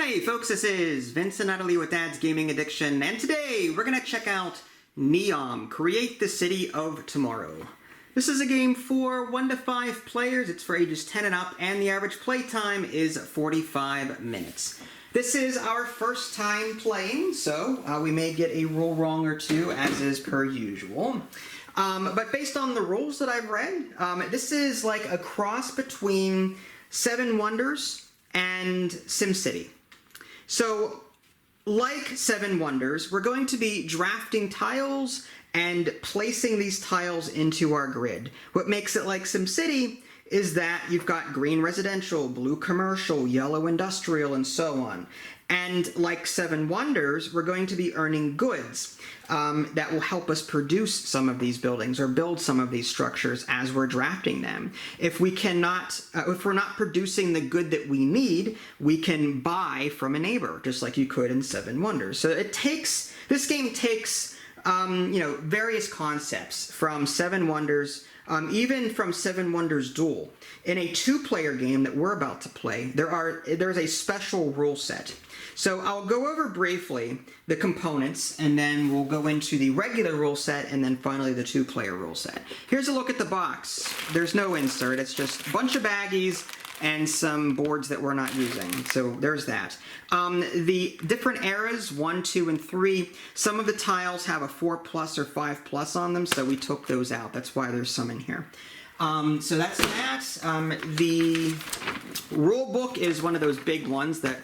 Hey folks, this is Vincent Natalie with Dad's Gaming Addiction, and today we're going to check out NEOM, Create the City of Tomorrow. This is a game for 1 to 5 players, it's for ages 10 and up, and the average play time is 45 minutes. This is our first time playing, so we may get a rule wrong or two, as is per usual. But based on the rules that I've read, this is like a cross between 7 Wonders and SimCity. So, like 7 Wonders, we're going to be drafting tiles and placing these tiles into our grid. What makes it like SimCity is that you've got green residential, blue commercial, yellow industrial, and so on. And like 7 Wonders, we're going to be earning goods that will help us produce some of these buildings or build some of these structures as we're drafting them. If we're not producing the good that we need, we can buy from a neighbor, just like you could in 7 Wonders. So this game takes various concepts from 7 Wonders, even from 7 Wonders Duel. In a 2-player game that we're about to play, there's a special rule set. So I'll go over briefly the components, and then we'll go into the regular rule set, and then finally the 2-player rule set. Here's a look at the box. There's no insert, it's just a bunch of baggies and some boards that we're not using. So there's that. The different eras, 1, 2, and 3, some of the tiles have a 4+ or 5+ on them, so we took those out. That's why there's some in here. So that's that. The rule book is one of those big ones that,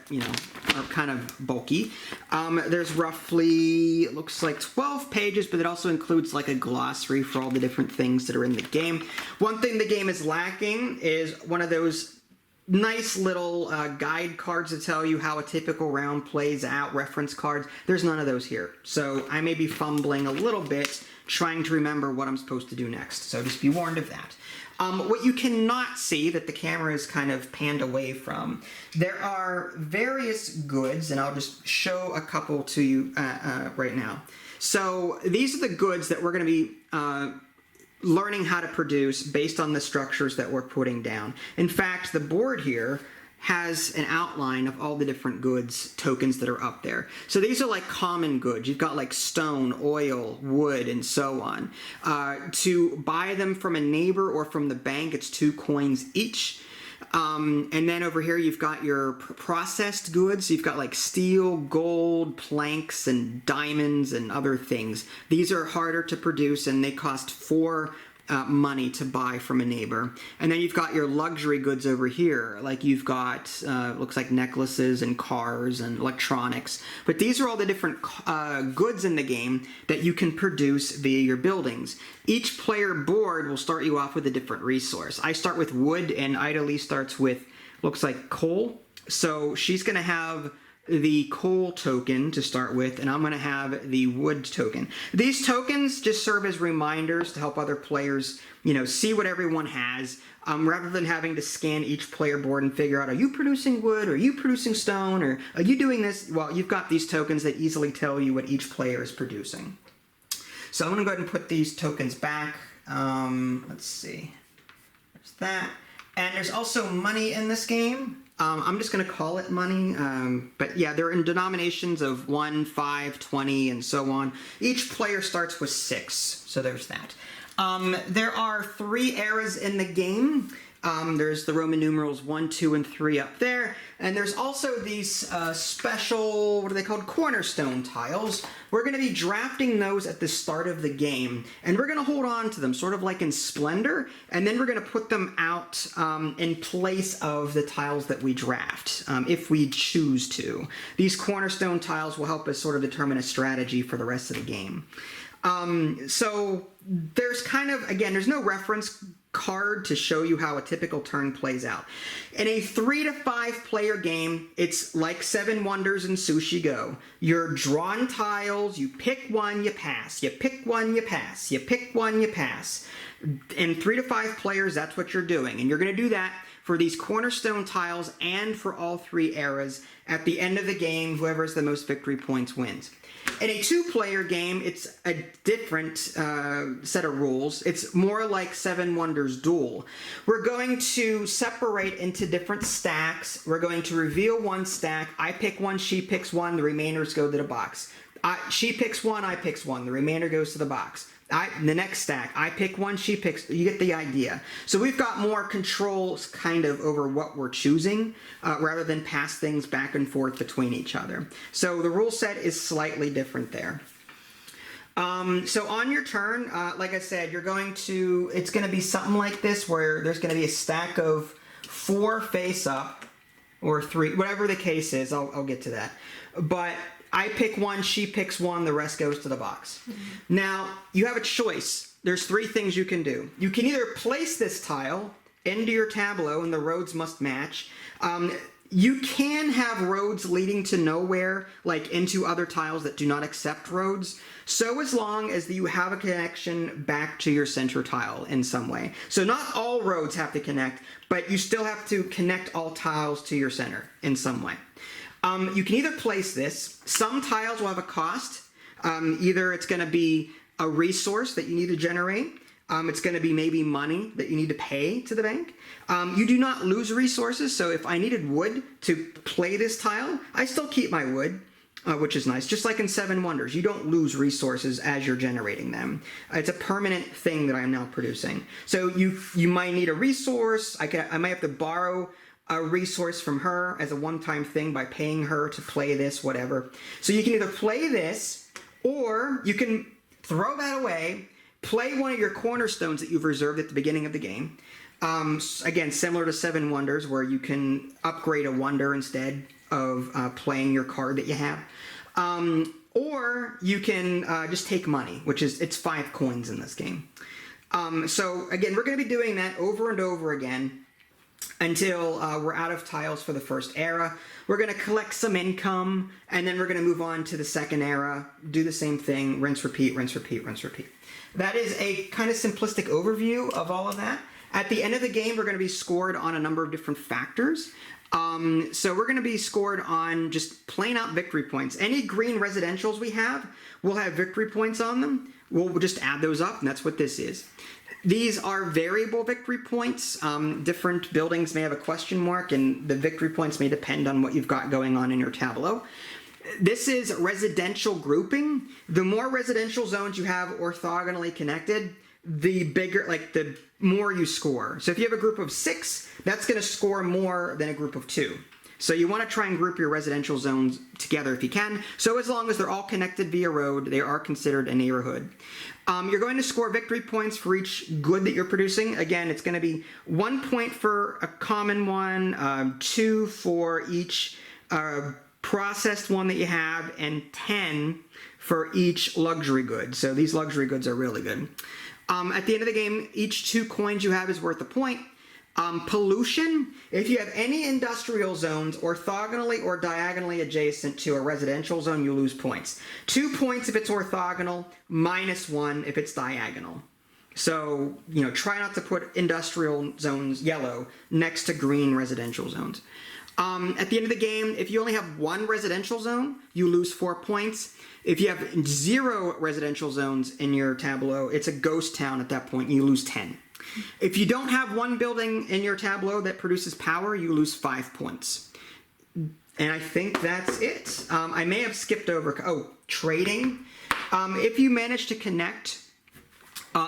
are kind of bulky. There's roughly, it looks like 12 pages, but it also includes like a glossary for all the different things that are in the game. One thing the game is lacking is one of those nice little guide cards to tell you how a typical round plays out, reference cards. There's none of those here. So I may be fumbling a little bit trying to remember what I'm supposed to do next. So just be warned of that. What you cannot see that the camera is kind of panned away from, there are various goods, and I'll just show a couple to you right now. So these are the goods that we're going to be learning how to produce based on the structures that we're putting down. In fact, the board here has an outline of all the different goods tokens that are up there. So these are like common goods. You've got like stone, oil, wood, and so on. To buy them from a neighbor or from the bank, it's 2 coins each. And then over here you've got your processed goods. You've got like steel, gold, planks, and diamonds and other things. These are harder to produce and they cost 4 money to buy from a neighbor. And then you've got your luxury goods over here, like you've got looks like necklaces and cars and electronics. But these are all the different goods in the game that you can produce via your buildings. Each player board will start you off with a different resource. I start with wood and Idly starts with, looks like coal. So she's going to have the coal token to start with, and I'm going to have the wood token. These tokens just serve as reminders to help other players, see what everyone has, rather than having to scan each player board and figure out, are you producing wood, or are you producing stone, or are you doing this? Well, you've got these tokens that easily tell you what each player is producing. So I'm going to go ahead and put these tokens back. Let's see. There's that. And there's also money in this game. I'm just going to call it money, but yeah, they're in denominations of 1, 5, 20, and so on. Each player starts with 6, so there's that. There are 3 eras in the game. There's the Roman numerals 1, 2, and 3 up there, and there's also these special, what are they called, Cornerstone tiles. We're going to be drafting those at the start of the game, and we're going to hold on to them, sort of like in Splendor, and then we're going to put them out in place of the tiles that we draft, if we choose to. These Cornerstone tiles will help us sort of determine a strategy for the rest of the game. So there's kind of, again, there's no reference card to show you how a typical turn plays out. In a 3 to 5 player game, it's like 7 Wonders and Sushi Go. You're drawn tiles, you pick one, you pass. You pick one, you pass. You pick one, you pass. In 3 to 5 players, that's what you're doing. And you're going to do that for these Cornerstone tiles and for all 3 eras. At the end of the game, whoever has the most victory points wins. In a 2-player game, it's a different set of rules. It's more like Seven Wonders Duel. We're going to separate into different stacks. We're going to reveal one stack. I pick one, she picks one, the remainders go to the box. She picks one, I picks one, the remainder goes to the box. The next stack, I pick one, she picks, you get the idea. So we've got more controls kind of over what we're choosing rather than pass things back and forth between each other. So the rule set is slightly different there. So on your turn, like I said, it's going to be something like this where there's going to be a stack of 4 face up or 3, whatever the case is, I'll get to that. But I pick one, she picks one, the rest goes to the box. Now, you have a choice. There's 3 things you can do. You can either place this tile into your tableau and the roads must match. You can have roads leading to nowhere, like into other tiles that do not accept roads, so as long as you have a connection back to your center tile in some way. So not all roads have to connect, but you still have to connect all tiles to your center in some way. You can either place this. Some tiles will have a cost. Either it's going to be a resource that you need to generate. It's going to be maybe money that you need to pay to the bank. You do not lose resources, so if I needed wood to play this tile, I still keep my wood, which is nice. Just like in Seven Wonders, you don't lose resources as you're generating them. It's a permanent thing that I'm now producing. So you might need a resource. I might have to borrow a resource from her as a one-time thing by paying her to play this, whatever. So you can either play this, or you can throw that away, play one of your cornerstones that you've reserved at the beginning of the game. Again, similar to Seven Wonders, where you can upgrade a wonder instead of playing your card that you have. Or you can just take money, it's 5 coins in this game. So again, we're going to be doing that over and over again until we're out of tiles for the first era. We're going to collect some income, and then we're going to move on to the second era, do the same thing, rinse, repeat, rinse, repeat, rinse, repeat. That is a kind of simplistic overview of all of that. At the end of the game, we're going to be scored on a number of different factors. So we're going to be scored on just plain out victory points. Any green residentials we have will have victory points on them. We'll just add those up, and that's what this is. These are variable victory points. Different buildings may have a question mark, and the victory points may depend on what you've got going on in your tableau. This is residential grouping. The more residential zones you have orthogonally connected, the bigger, the more you score. So if you have a group of 6, that's going to score more than a group of 2. So you want to try and group your residential zones together if you can. So as long as they're all connected via road, they are considered a neighborhood. You're going to score victory points for each good that you're producing. Again, it's going to be 1 point for a common one, 2 for each processed one that you have, and 10 for each luxury good. So these luxury goods are really good. At the end of the game, each 2 coins you have is worth a point. Pollution, if you have any industrial zones orthogonally or diagonally adjacent to a residential zone, you lose points. 2 points if it's orthogonal, -1 if it's diagonal. So, try not to put industrial zones, yellow, next to green residential zones. At the end of the game, if you only have 1 residential zone, you lose 4 points. If you have 0 residential zones in your tableau, it's a ghost town at that point, you lose 10. If you don't have 1 building in your tableau that produces power, you lose 5 points. And I think that's it. I may have skipped over, trading. If you manage to connect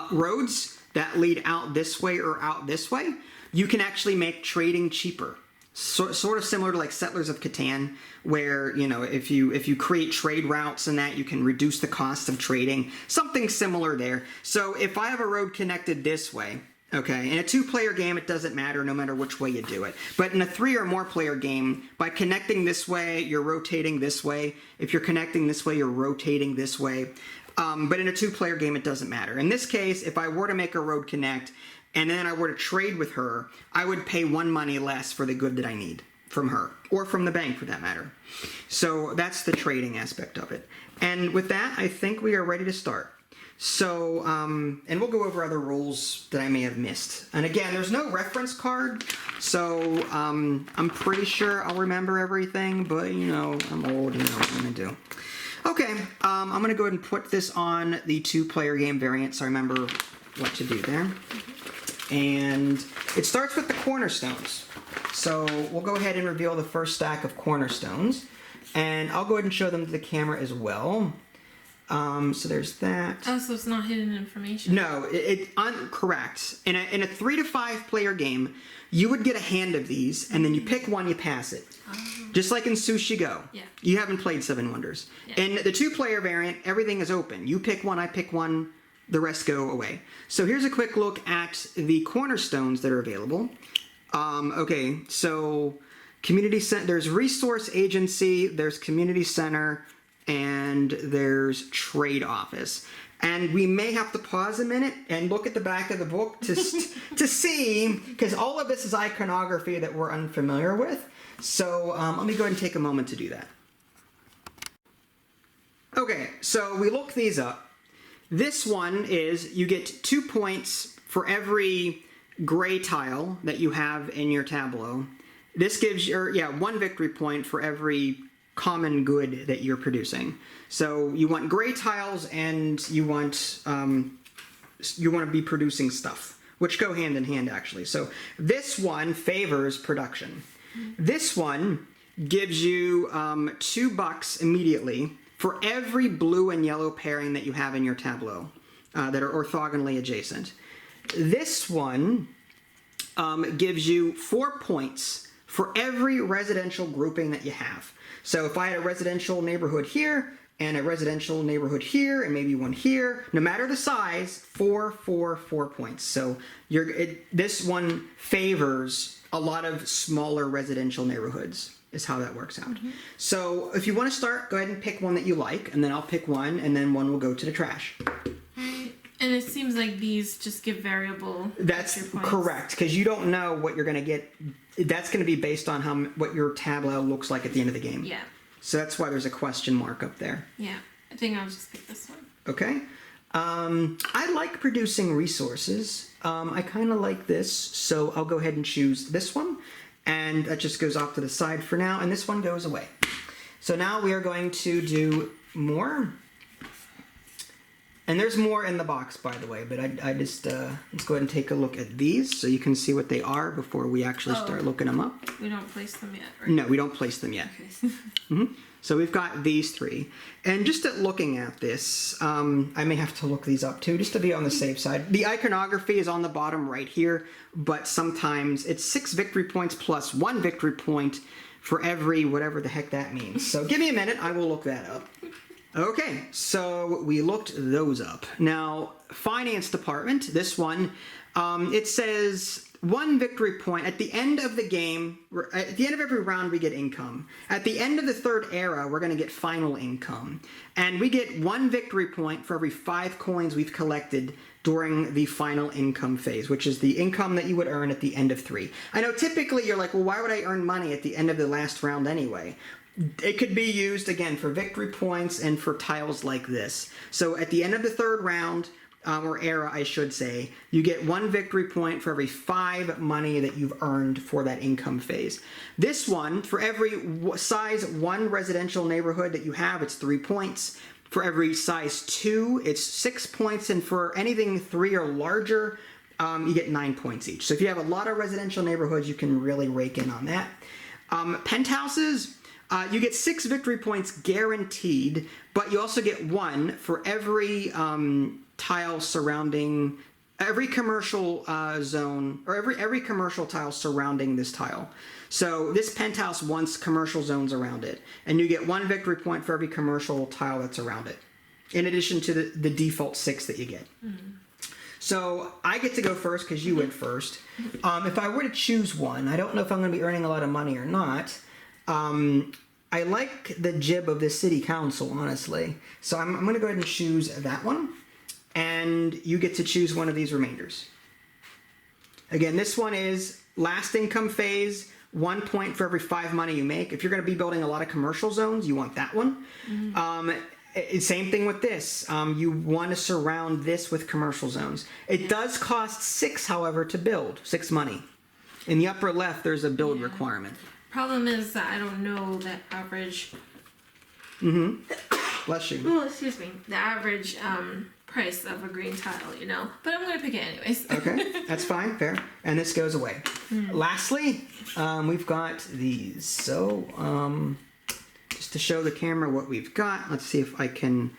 roads that lead out this way or out this way, you can actually make trading cheaper. Sort of similar to like Settlers of Catan, where if you create trade routes and that, you can reduce the cost of trading. Something similar there. So if I have a road connected this way, okay, in a 2-player game it doesn't matter no matter which way you do it. But in a 3 or more player game, by connecting this way, you're rotating this way. If you're connecting this way, you're rotating this way. But in a 2-player game, it doesn't matter. In this case, if I were to make a road connect, and then I were to trade with her, I would pay 1 money less for the good that I need from her, or from the bank for that matter. So that's the trading aspect of it. And with that, I think we are ready to start. So, and we'll go over other rules that I may have missed. And again, there's no reference card So I'm pretty sure I'll remember everything, but you know, I'm old, you know what I'm gonna do. Okay, I'm gonna go ahead and put this on the 2-player game variant so I remember what to do there. And it starts with the cornerstones. So we'll go ahead and reveal the first stack of cornerstones. And I'll go ahead and show them to the camera as well. So there's that. Oh, so it's not hidden information? No, it's correct. In a 3 to 5 player game, you would get a hand of these, and then you pick one, you pass it. Just like in Sushi Go. Yeah. You haven't played 7 Wonders. Yeah. In the 2-player variant, everything is open. You pick one, I pick one, the rest go away. So here's a quick look at the cornerstones that are available. Okay, so community center, there's resource agency, there's community center, and there's trade office. And we may have to pause a minute and look at the back of the book to see, because all of this is iconography that we're unfamiliar with. So let me go ahead and take a moment to do that. Okay, so we look these up. This one is you get 2 points for every gray tile that you have in your tableau. This gives you, 1 victory point for every common good that you're producing. So you want gray tiles and you want to be producing stuff, which go hand in hand actually. So this one favors production. This one gives you $2 immediately for every blue and yellow pairing that you have in your tableau that are orthogonally adjacent. This one gives you 4 points for every residential grouping that you have. So if I had a residential neighborhood here, and a residential neighborhood here, and maybe one here, no matter the size, 4 points. So this one favors a lot of smaller residential neighborhoods, is how that works out. So if you want to start, go ahead and pick one that you like, and then I'll pick one, and then one will go to the trash. And it seems like these just give variable. That's correct, because you don't know what you're going to get. That's going to be based on what your tableau looks like at the end of the game. Yeah. So that's why there's a question mark up there. Yeah, I think I'll just pick this one. Okay. I like producing resources. I kind of like this, so I'll go ahead and choose this one. And that just goes off to the side for now, and this one goes away. So now we are going to do more. And there's more in the box, by the way, but I just, let's go ahead and take a look at these so you can see what they are before we actually start looking them up. We don't place them yet, right? No, we don't place them yet. Okay. So we've got these 3. And just at looking at this, I may have to look these up too, just to be on the safe side. The iconography is on the bottom right here, but sometimes it's 6 victory points plus 1 victory point for every whatever the heck that means. So give me a minute, I will look that up. Okay, so we looked those up. Now, finance department, this one, it says 1 victory point. At the end of the game, at the end of every round, we get income. At the end of the 3rd era, we're going to get final income. And we get 1 victory point for every 5 coins we've collected during the final income phase, which is the income that you would earn at the end of 3. I know typically you're like, well, why would I earn money at the end of the last round anyway? It could be used, again, for victory points and for tiles like this. So at the end of the 3rd round, or era, I should say, you get 1 victory point for every 5 money that you've earned for that income phase. This one, for every size 1 residential neighborhood that you have, it's 3 points. For every size 2, it's 6 points. And for anything 3 or larger, you get 9 points each. So if you have a lot of residential neighborhoods, you can really rake in on that. Penthouses, you get 6 victory points guaranteed, but you also get 1 for every tile surrounding every commercial zone, or every commercial tile surrounding this tile. So this penthouse wants commercial zones around it, and you get 1 victory point for every commercial tile that's around it, in addition to the default 6 that you get. So I get to go first because you went first. If I were to choose one, I don't know if I'm going to be earning a lot of money or not. I like the jib of the city council, honestly. So I'm going to go ahead and choose that one. And you get to choose one of these remainders. Again, this one is last income phase, 1 point for every 5 money you make. If you're going to be building a lot of commercial zones, you want that one. Same thing with this. You want to surround this with commercial zones. It does cost 6, however, to build, 6 money. In the upper left, there's a build requirement. Problem is that I don't know the average. Bless you. Oh, excuse me. The average price of a green tile, you know. But I'm gonna pick it anyways. Okay, that's fine, fair. And this goes away. Lastly, we've got these. So, just to show the camera what we've got, let's see if I can.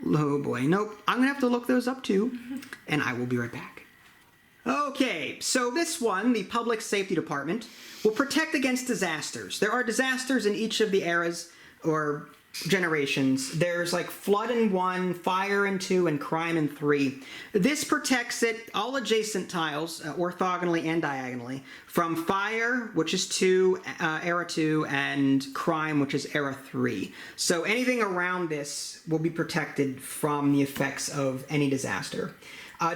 Oh boy, nope. I'm gonna have to look those up too, and I will be right back. Okay, so this one, the Public Safety Department, will protect against disasters. There are disasters in each of the eras or generations. There's like flood in 1, fire in 2, and crime in 3. This protects it, all adjacent tiles, orthogonally and diagonally, from fire, which is 2, era 2, and crime, which is era 3. So anything around this will be protected from the effects of any disaster.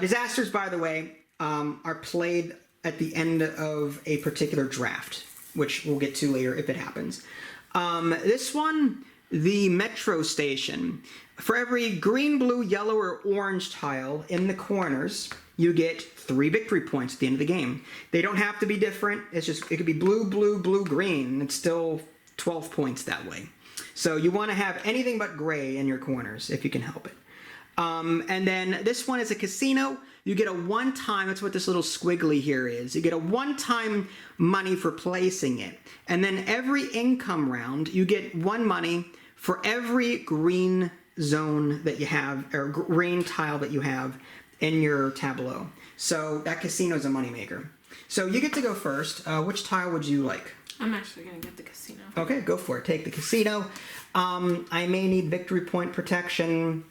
Disasters, by the way, are played at the end of a particular draft, which we'll get to later if it happens. This one, the metro station. For every green, blue, yellow, or orange tile in the corners, you get 3 victory points at the end of the game. They don't have to be different. It's just, it could be blue, blue, blue, green. It's still 12 points that way. So you want to have anything but gray in your corners if you can help it. And then this one is a casino. You get a one-time, that's what this little squiggly here is. You get a one-time money for placing it. And then every income round, you get 1 money for every green zone that you have, or green tile that you have in your tableau. So that casino is a moneymaker. So you get to go first. Which tile would you like? I'm actually gonna get the casino. Okay, go for it. Take the casino. I may need victory point protection.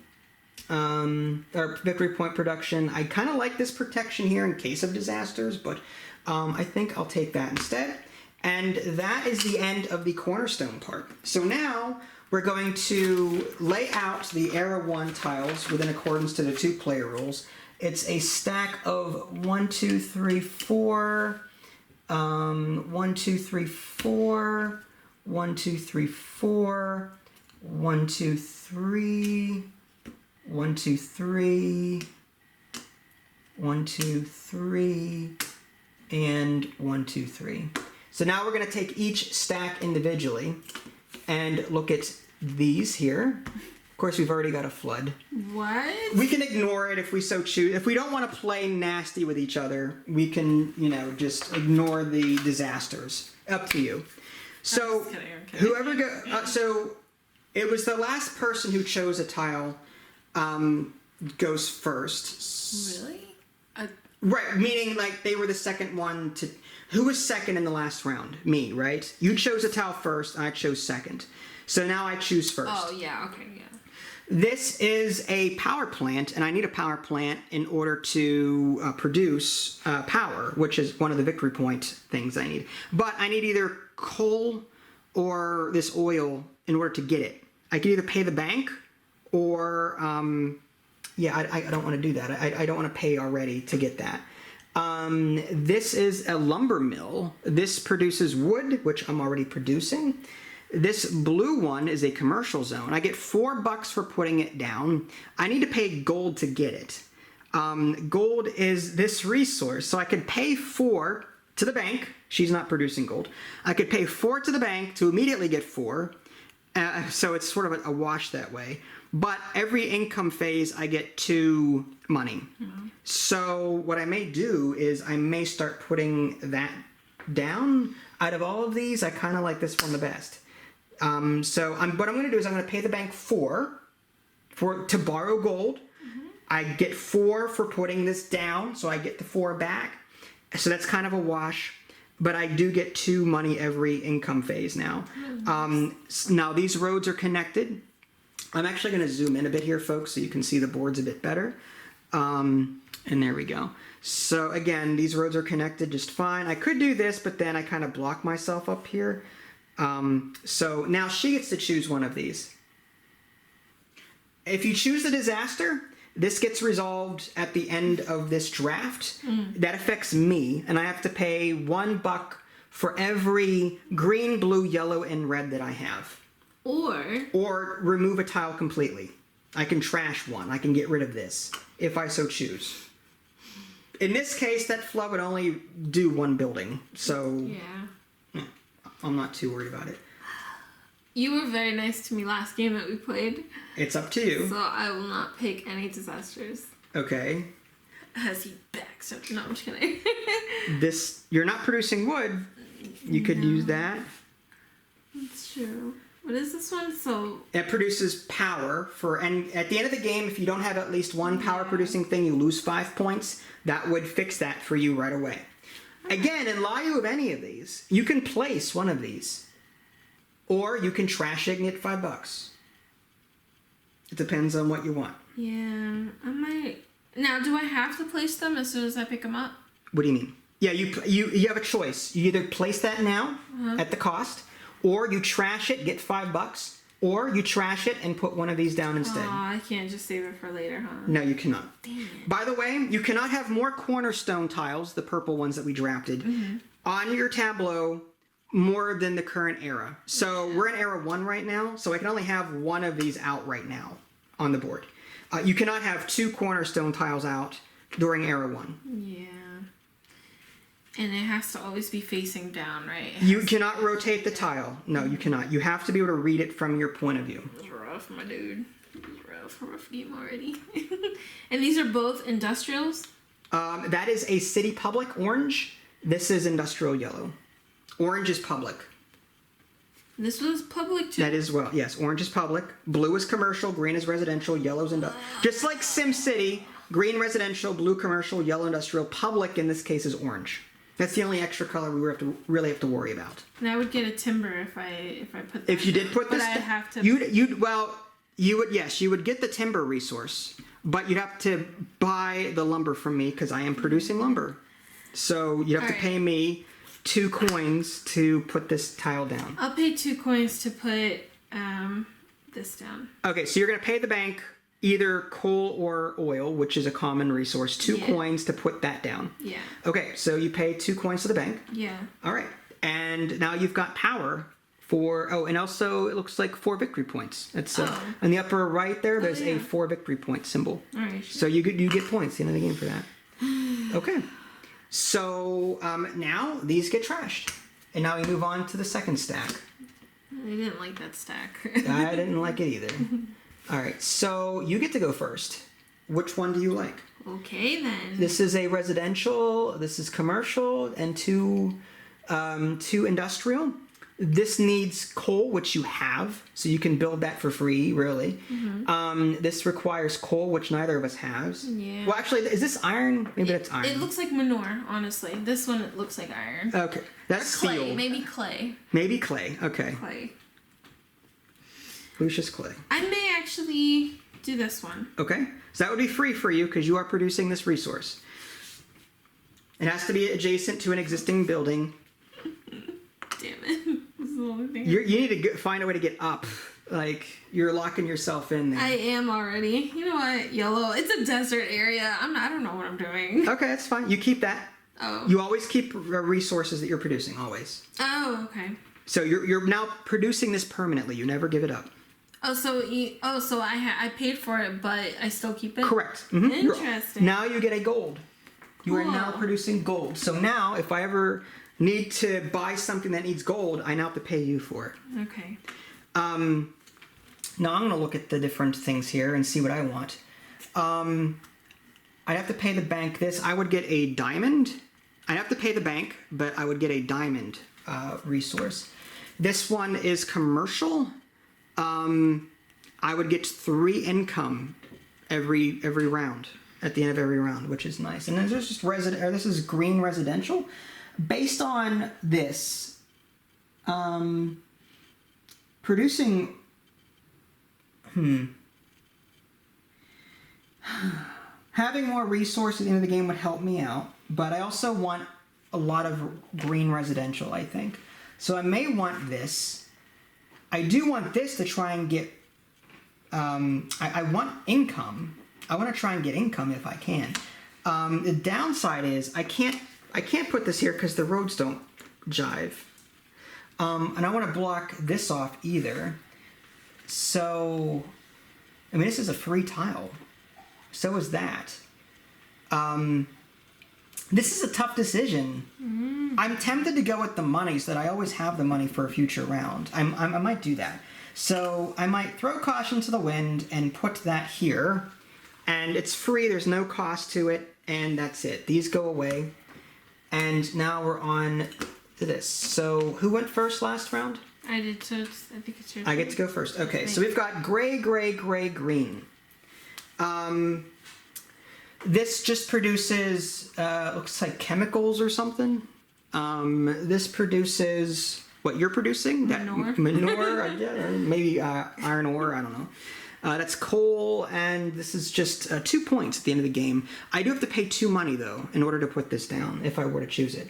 Or victory point production. I kind of like this protection here in case of disasters, but I think I'll take that instead. And that is the end of the Cornerstone part. So now we're going to lay out the Era 1 tiles within accordance to the 2-player rules. It's a stack of 1, 2, 3, 4, 1, 2, 3, 4, 1, 2, 3, 4, 1, 2, 3, 1, 2, 3, 1, 2, 3, and 1, 2, 3. So now we're going to take each stack individually and look at these here. Of course, we've already got a flood. What? We can ignore it if we so choose. If we don't want to play nasty with each other, we can, you know, just ignore the disasters. Up to you. So, I'm kidding. whoever so it was the last person who chose a tile goes first. Really? Right, meaning like they were the second one to... Who was second in the last round? Me, right? You chose a tile first, I chose second. So now I choose first. Oh, yeah, okay, yeah. This is a power plant, and I need a power plant in order to produce power, which is one of the victory point things I need. But I need either coal or this oil in order to get it. I can either pay the bank or... yeah, I don't want to do that. I don't want to pay already to get that. This is a lumber mill. This produces wood, which I'm already producing. This blue one is a commercial zone. I get $4 for putting it down. I need to pay gold to get it. Gold is this resource, so I could pay 4 to the bank. She's not producing gold. I could pay 4 to the bank to immediately get 4. So it's sort of a wash that way. But every income phase, I get 2 money. Mm-hmm. So what I may do is I may start putting that down. Out of all of these, I kind of like this one the best. What I'm going to do is I'm going to pay the bank 4 to borrow gold. Mm-hmm. I get 4 for putting this down, so I get the 4 back. So that's kind of a wash. But I do get 2 money every income phase now. Mm-hmm. Now these roads are connected. I'm actually going to zoom in a bit here, folks, so you can see the boards a bit better. And there we go. So again, these roads are connected just fine. I could do this, but then I kind of block myself up here. So now she gets to choose one of these. If you choose the disaster, this gets resolved at the end of this draft. That affects me, and I have to pay $1 for every green, blue, yellow, and red that I have. Or remove a tile completely. I can trash one. I can get rid of this if I so choose. In this case, that flood would only do one building, so Yeah. I'm not too worried about it. You were very nice to me last game that we played, It's up to you. so I will not pick any disasters. Okay. Has he back? So no, I'm just kidding. You're not producing wood. You could use that. That's true. What is this one? So It produces power and at the end of the game, if you don't have at least one power producing thing, you lose 5 points. That would fix that for you right away. Again, in lieu of any of these, you can place one of these. Or you can trash it and get $5. It depends on what you want. yeah, I might. Now, do I have to place them as soon as I pick them up? What do you mean? Yeah, you have a choice. You either place that now at the cost, or you trash it, get $5, or you trash it and put one of these down instead. Oh, I can't just save it for later, huh? No, you cannot. Dang it. By the way, you cannot have more Cornerstone tiles, the purple ones that we drafted, on your tableau more than the current era. So we're in era 1 right now, so I can only have one of these out right now on the board. You cannot have 2 Cornerstone tiles out during era 1. Yeah. And it has to always be facing down, right? You cannot rotate the tile. No, you cannot. You have to be able to read it from your point of view. It's rough, my dude. Rough game already. And these are both industrials? That is a city public orange. This is industrial yellow. Orange is public. This was public too? That is, well, yes, orange is public. Blue is commercial. Green is residential. Yellow is industrial. Just like SimCity, green residential, blue commercial, yellow industrial. Public in this case is orange. That's the only extra color we really have to worry about. And I would get a timber if I put that. If you did put this, but I'd have to. You would get the timber resource, but you'd have to buy the lumber from me because I am producing lumber. So you'd have to pay me 2 coins to put this tile down. I'll pay 2 coins to put this down. Okay, so you're gonna pay the bank either coal or oil, which is a common resource. 2 coins to put that down. Yeah. Okay, so you pay 2 coins to the bank. Yeah. All right, and now you've got power for. Oh, and also it looks like 4 victory points. That's in the upper right there. There's a 4 victory point symbol. All right. So you get points at the end of the game for that. Okay, so now these get trashed, and now we move on to the second stack. I didn't like that stack. I didn't like it either. All right, so you get to go first. Which one do you like? Okay, then. This is a residential, this is commercial, and two industrial. This needs coal, which you have, so you can build that for free, really. This requires coal, which neither of us has. Yeah. Well, actually, is this iron? Maybe that's iron. It looks like manure, honestly. This one, it looks like iron. Okay, that's Clay, steel. maybe clay. Maybe clay, okay. Clay. Lucius clay. I may actually do this one. Okay, so that would be free for you because you are producing this resource. It has to be adjacent to an existing building. Damn it. This is the only thing. You need to find a way to get up. Like, you're locking yourself in there. I am already. You know what? Yellow. It's a desert area. I don't know what I'm doing. Okay, that's fine. You keep that. Oh. You always keep resources that you're producing, always. Oh, okay. So you're now producing this permanently. You never give it up. Oh, so I paid for it, but I still keep it? Correct. Mhm. Interesting. Now you get a gold. You are now Cool. producing gold. So now, if I ever need to buy something that needs gold, I now have to pay you for it. Okay. Now I'm going to look at the different things here and see what I want. I'd have to pay the bank this. I would get a diamond. I'd have to pay the bank, but I would get a diamond resource. This one is commercial. I would get 3 income every round at the end of every round, which is nice. And then there's just this is green residential. Based on this, producing. Having more resources at the end of the game would help me out, but I also want a lot of green residential, I think. So I may want this. I do want this to try and get. I want income. I want to try and get income if I can. The downside is I can't put this here because the roads don't jive. And I want to block this off either. So, I mean, this is a free tile. So is that. This is a tough decision. I'm tempted to go with the money so that I always have the money for a future round. I might do that. So I might throw caution to the wind and put that here. And it's free, there's no cost to it, and that's it. These go away. And now we're on to this. So who went first last round? I did, so I think it's your turn. I get to go first. Okay, so we've got gray, gray, gray, green. This just produces, looks like chemicals or something. This produces what you're producing? Manure. Manure, yeah, maybe iron ore, I don't know. That's coal, and this is just 2 points at the end of the game. I do have to pay 2 money, though, in order to put this down, if I were to choose it.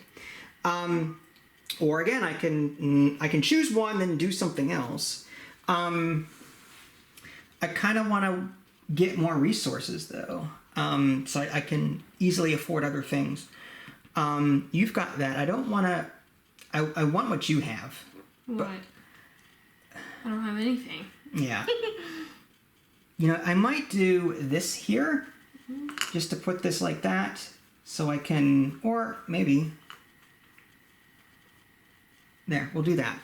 Or again, I can choose one, then do something else. I kind of want to get more resources, though, so I can easily afford other things. You've got that. I don't want to... I want what you have. What? I don't have anything. Yeah. You know, I might do this here, just to put this like that, so I can, or maybe, there, we'll do that.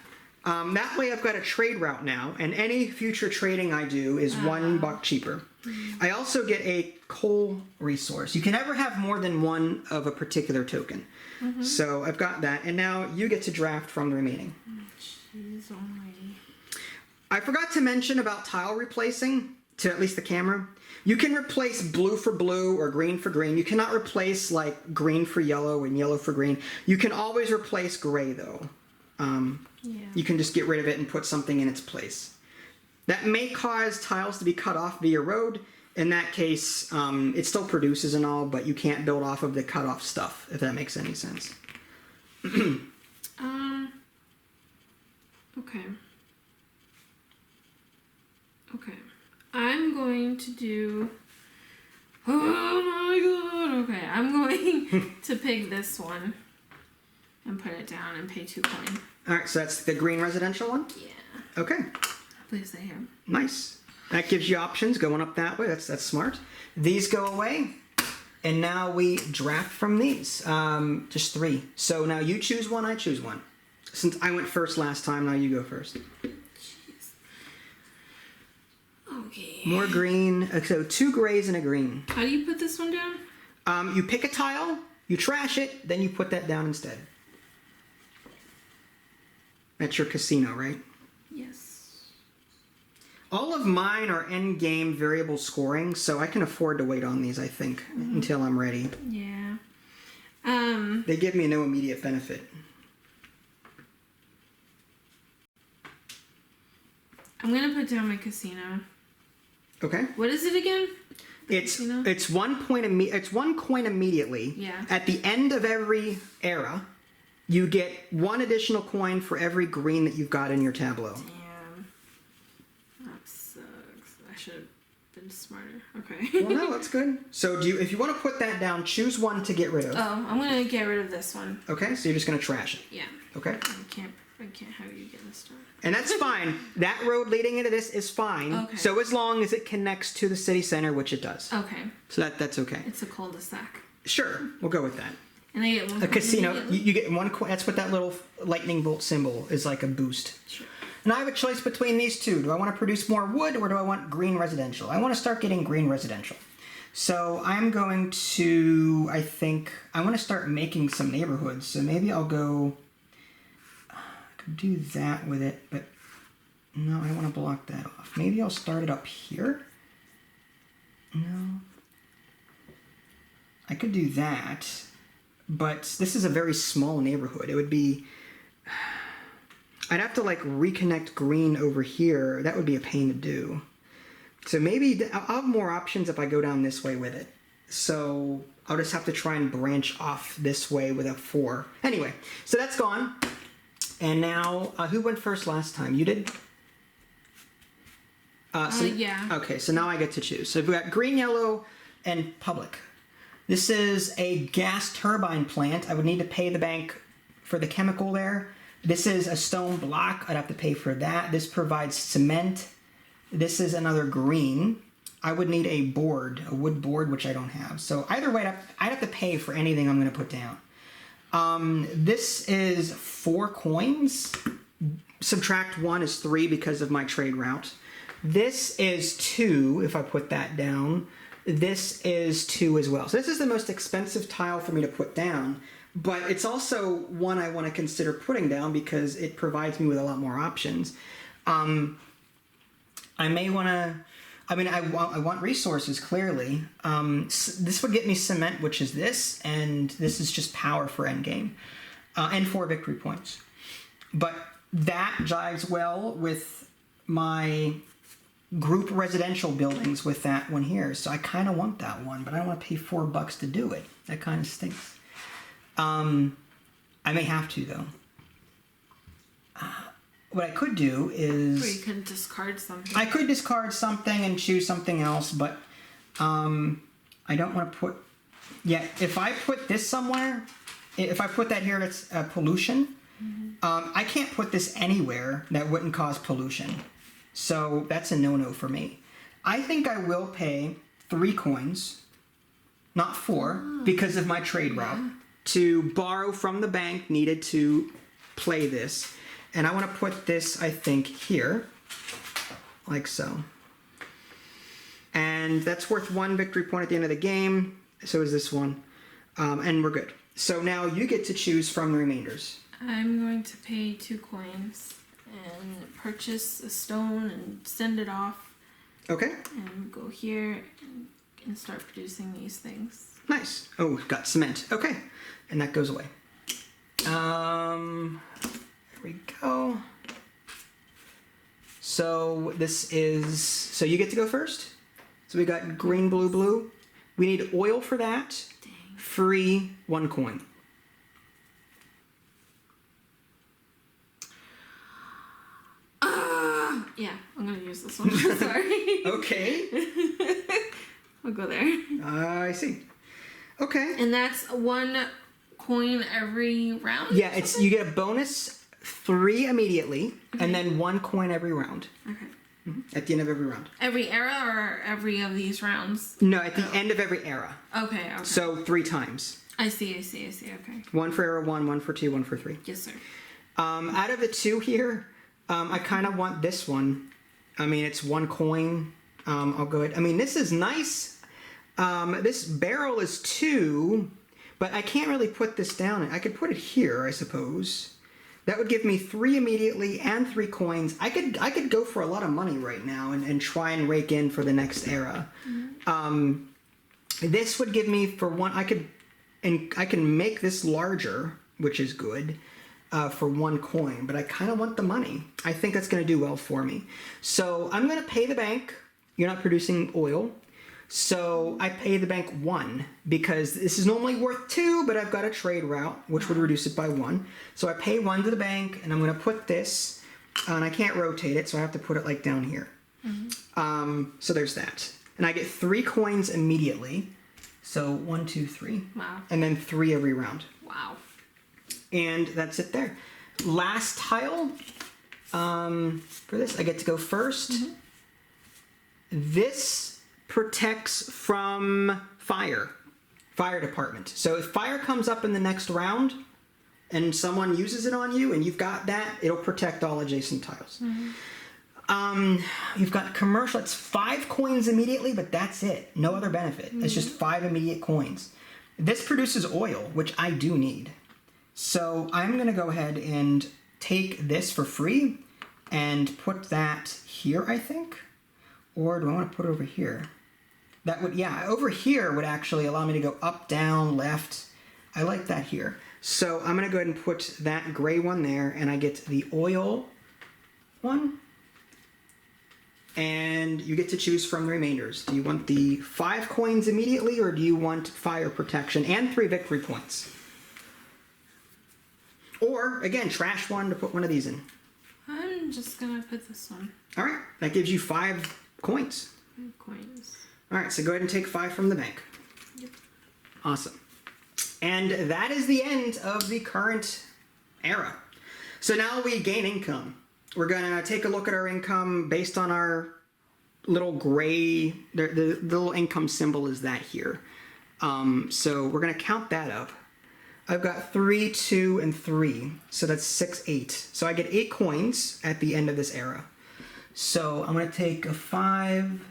That way I've got a trade route now, and any future trading I do is $1 cheaper. I also get a coal resource. You can never have more than one of a particular token. So I've got that, and now you get to draft from the remaining. Jeez almighty. I forgot to mention about tile replacing, to at least the camera. You can replace blue for blue or green for green. You cannot replace like green for yellow and yellow for green. You can always replace gray though. You can just get rid of it and put something in its place. That may cause tiles to be cut off via road. In that case, it still produces and all, but you can't build off of the cut off stuff, if that makes any sense. Okay. Okay. I'm going to do... Oh my god! Okay, I'm going to pick this one and put it down and pay 2 coin. Alright, so that's the green residential one? Yeah. Okay. Please stay here. Nice. That gives you options going up that way. That's smart. These go away. And now we draft from these. Just 3. So now you choose one, I choose one. Since I went first last time, now you go first. Jeez. Okay. More green. So 2 grays and a green. How do you put this one down? You pick a tile, you trash it, then you put that down instead. That's your casino, right? Yes. All of mine are end-game variable scoring, so I can afford to wait on these, I think, until I'm ready. Yeah. They give me no immediate benefit. I'm gonna put down my casino. Okay. What is it again? It's 1 point. It's 1 coin immediately. Yeah. At the end of every era, you get 1 additional coin for every green that you've got in your tableau. Damn. That sucks. I should have been smarter. Okay. Well, no, that's good. So if you want to put that down, choose one to get rid of. Oh, I'm gonna get rid of this one. Okay, so you're just gonna trash it. Yeah. Okay. I can't have you get this done. And that's fine. That road leading into this is fine. Okay. So as long as it connects to the city center, which it does. Okay. So that's okay. It's a cul-de-sac. Sure, we'll go with that. And I get 1 A coin casino, immediately? you get 1 coin. That's what that little lightning bolt symbol is, like a boost. Sure. And I have a choice between these two. Do I want to produce more wood or do I want green residential? I want to start getting green residential. So I'm going to, I want to start making some neighborhoods. So maybe I'll go, I could do that with it, but no, I want to block that off. Maybe I'll start it up here. No. I could do that, but this is a very small neighborhood. It would be, I'd have to like reconnect green over here. That would be a pain to do. So maybe I'll have more options if I go down this way with it. So I'll just have to try and branch off this way with a 4. Anyway, so that's gone. And now, who went first last time? You did? Yeah. Okay, so now I get to choose. So we've got green, yellow, and public. This is a gas turbine plant. I would need to pay the bank for the chemical there. This is a stone block. I'd have to pay for that. This provides cement. This is another green. I would need a board, a wood board, which I don't have. So either way, I'd have to pay for anything I'm going to put down. This is 4 coins. Subtract 1 is 3 because of my trade route. This is 2, if I put that down. This is 2 as well. So this is the most expensive tile for me to put down, but it's also one I want to consider putting down because it provides me with a lot more options. I may want to, I want resources, clearly. This would get me cement, which is this, and this is just power for endgame, and 4 victory points. But that jives well with my group residential buildings with that one here. So I kind of want that one, but I don't want to pay $4 to do it. That kind of stinks. I may have to, though. What I could do is... Or you can discard something. I could discard something and choose something else, but I don't want to put... Yeah, if I put this somewhere, if I put that here, that's pollution. I can't put this anywhere that wouldn't cause pollution. So that's a no-no for me. I think I will pay 3 coins, not 4, because of my trade route, to borrow from the bank needed to play this. And I want to put this, I think, here, like so. And that's worth 1 victory point at the end of the game. So is this one. And we're good. So now you get to choose from the remainders. I'm going to pay 2 coins and purchase a stone and send it off. Okay. And go here and start producing these things. Nice. Oh, got cement. Okay. And that goes away. There we go. So this is... So you get to go first. So we got green, blue, blue. We need oil for that. Dang. Free 1 coin. Yeah, I'm going to use this one. Sorry. Okay. I'll go there. I see. Okay. And that's 1 coin every round? Yeah, it's you get a bonus 3 immediately, and then 1 coin every round. Okay. At the end of every round. Every era or every of these rounds? No, at the end of every era. Okay. So 3 times. I see. Okay. 1 for era 1, 1 for 2, 1 for 3. Yes, sir. Out of the 2 here, I kind of want this one. I mean, it's 1 coin. I'll go ahead. I mean, this is nice. This barrel is 2, but I can't really put this down. I could put it here, I suppose. That would give me 3 immediately and 3 coins. I could go for a lot of money right now and try and rake in for the next era. This would give me for 1. I can make this larger, which is good. For 1 coin, but I kind of want the money. I think that's going to do well for me. So I'm going to pay the bank. You're not producing oil. So I pay the bank 1 because this is normally worth 2, but I've got a trade route, which would reduce it by 1. So I pay 1 to the bank, and I'm going to put this, and I can't rotate it, so I have to put it like down here. So there's that. And I get 3 coins immediately. So 1, 2, 3. Wow. And then 3 every round. Wow. And that's it there. Last tile for this, I get to go first. This protects from fire department. So if fire comes up in the next round and someone uses it on you and you've got that, it'll protect all adjacent tiles. You've got commercial, it's 5 coins immediately, but that's it. No other benefit. It's just 5 immediate coins. This produces oil, which I do need. So I'm going to go ahead and take this for free and put that here, I think. Or do I want to put it over here? That would, yeah, over here would actually allow me to go up, down, left. I like that here. So I'm going to go ahead and put that gray one there, and I get the oil one. And you get to choose from the remainders. Do you want the 5 coins immediately, or do you want fire protection and 3 victory points? Or, again, trash 1 to put one of these in. I'm just going to put this one. All right. That gives you 5 coins. 5 coins. All right. So go ahead and take 5 from the bank. Yep. Awesome. And that is the end of the current era. So now we gain income. We're going to take a look at our income based on our little gray, the little income symbol is that here. So we're going to count that up. I've got 3, 2, and 3. So that's 6, 8. So I get 8 coins at the end of this era. So I'm going to take a 5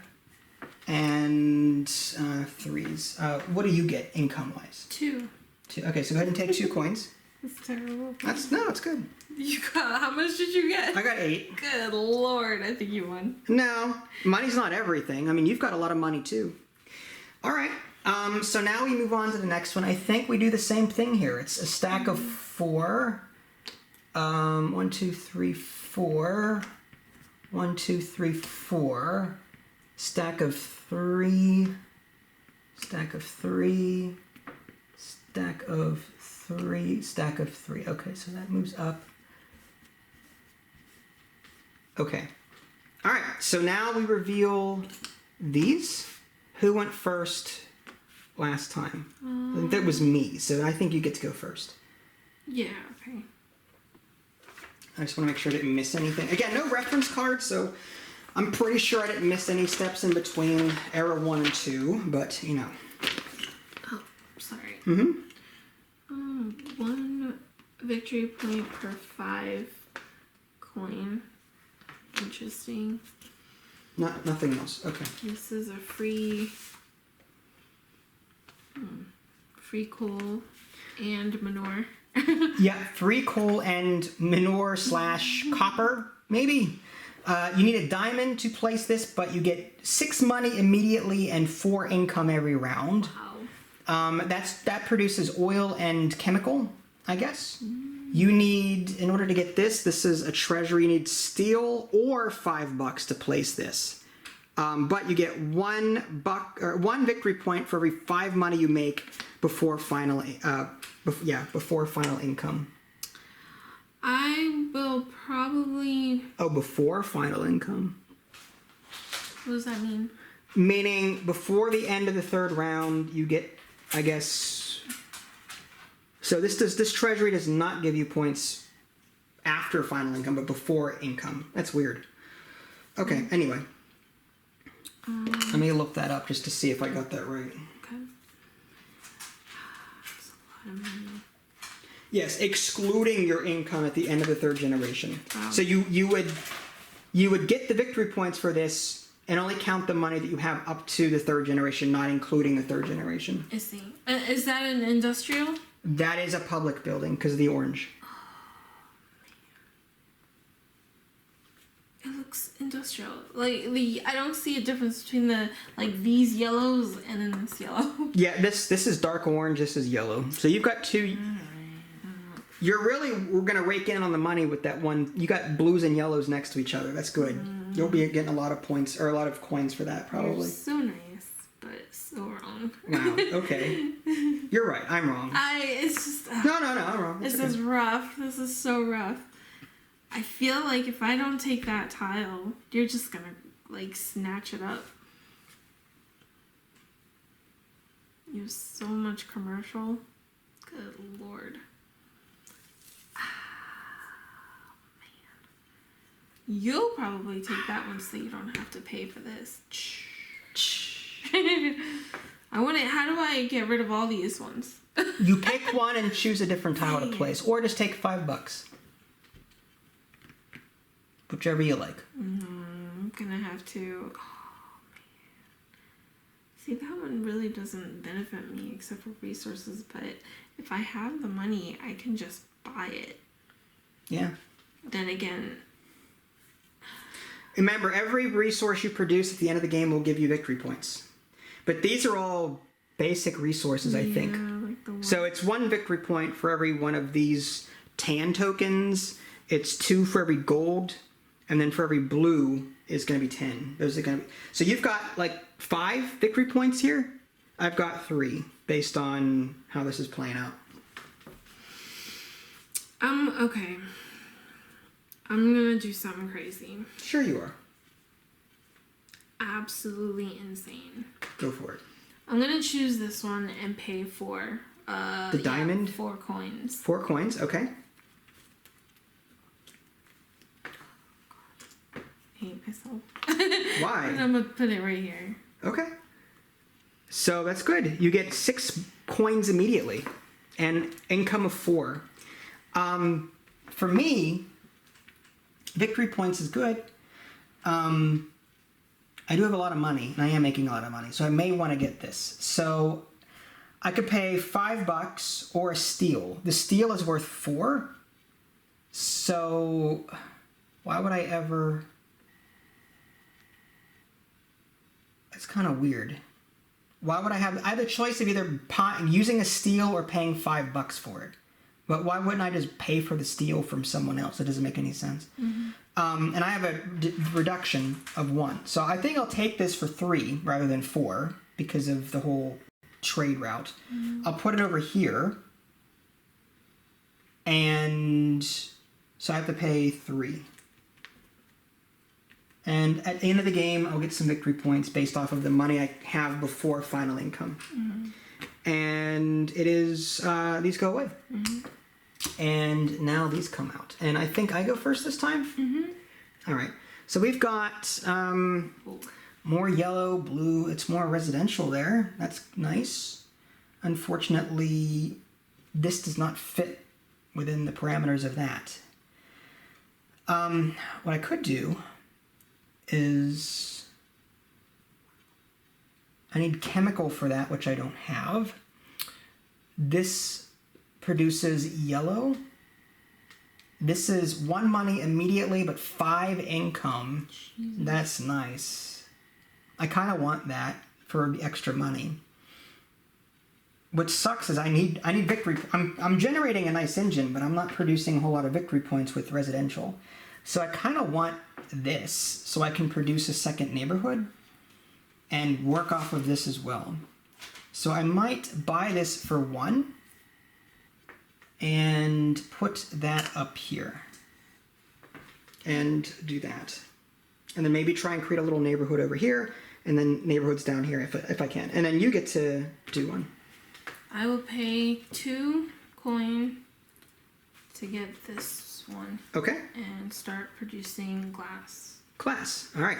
and 3s. What do you get income-wise? 2. 2. Okay, so go ahead and take 2 coins. That's terrible. No, it's good. You got, how much did you get? I got 8. Good Lord, I think you won. No, money's not everything. I mean, you've got a lot of money too. All right. So now we move on to the next one. I think we do the same thing here. It's a stack of 4. 1, 2, 3, 4. 1, 2, 3, 4. Stack of 3. Stack of 3. Stack of 3. Stack of 3. Okay, so that moves up. Okay. All right. So now we reveal these. Who went first last time? I think that was me. So I think you get to go first. Yeah, okay. I just want to make sure I didn't miss anything. Again, no reference card, so I'm pretty sure I didn't miss any steps in between era 1 and 2, but you know. Oh, sorry. Mm-hmm. 1 victory point per 5 coin. Interesting. Nothing else. Okay. This is a free coal and manure. Yeah, 3 coal and manure / copper, maybe. You need a diamond to place this, but you get 6 money immediately and 4 income every round. Wow. That produces oil and chemical, I guess. You need, in order to get this is a treasure, you need steel or $5 to place this. But you get $1 victory point for every 5 money you make before final before final income. I will probably... Oh, before final income. What does that mean? Meaning before the end of the 3rd round, you get, I guess... So this treasury does not give you points after final income, but before income. That's weird. Okay, anyway. Let me look that up just to see if I got that right. Okay. That's a lot of money. Yes, excluding your income at the end of the 3rd generation. Wow. So you would get the victory points for this and only count the money that you have up to the 3rd generation, not including the 3rd generation. I see. Is that an industrial? That is a public building because of the orange. It looks industrial. Like I don't see a difference between these yellows and then this yellow. Yeah, this is dark orange. This is yellow. So you've got 2. We're gonna rake in on the money with that one. You got blues and yellows next to each other. That's good. You'll be getting a lot of points or a lot of coins for that probably. You're so nice, but so wrong. Wow. Okay. You're right. I'm wrong. It's just No, I'm wrong. This is rough. This is so rough. I feel like if I don't take that tile, you're just gonna snatch it up. You have so much commercial. Good Lord. You'll probably take that one so you don't have to pay for this. How do I get rid of all these ones? You pick one and choose a different tile to place, or just take $5. Whichever you like. I'm gonna have to. Oh man. See, that one really doesn't benefit me except for resources, but if I have the money, I can just buy it. Yeah. Then again. Remember, every resource you produce at the end of the game will give you victory points. But these are all basic resources, I think. So it's 1 victory point for every one of these tan tokens. It's 2 for every gold. And then for every blue is going to be 10. Those are going to be... So you've got 5 victory points here. I've got 3 based on how this is playing out. Okay. I'm gonna do something crazy. Sure you are. Absolutely insane. Go for it. I'm gonna choose this one and pay for the diamond? 4 coins. 4 coins, okay. hate myself. Why? And I'm gonna put it right here. Okay. So that's good. You get 6 coins immediately, and income of 4. For me, victory points is good. I do have a lot of money, and I am making a lot of money, so I may want to get this. So I could pay $5 or a steal. The steal is worth 4. So why would I ever? It's kind of weird. Why would I have the choice of either using a steal or paying $5 for it? But why wouldn't I just pay for the steal from someone else? It doesn't make any sense. Mm-hmm. And I have a reduction of 1. So I think I'll take this for 3 rather than 4 because of the whole trade route. Mm-hmm. I'll put it over here. And so I have to pay 3. And at the end of the game, I'll get some victory points based off of the money I have before final income. Mm-hmm. And it is, these go away. Mm-hmm. And now these come out. And I think I go first this time? Mm-hmm. All right. So we've got more yellow, blue. It's more residential there. That's nice. Unfortunately, this does not fit within the parameters of that. What I could do is I need chemical for that, which I don't have. This produces yellow. This is 1 money immediately, but 5 income. Jesus. That's nice. I kind of want that for the extra money. What sucks is I need victory. I'm generating a nice engine, but I'm not producing a whole lot of victory points with residential. So I kind of want this so I can produce a second neighborhood and work off of this as well. So I might buy this for 1 and put that up here and do that. And then maybe try and create a little neighborhood over here and then neighborhoods down here if I can. And then you get to do one. I will pay 2 coin to get this one. Okay. And start producing glass. Glass. All right.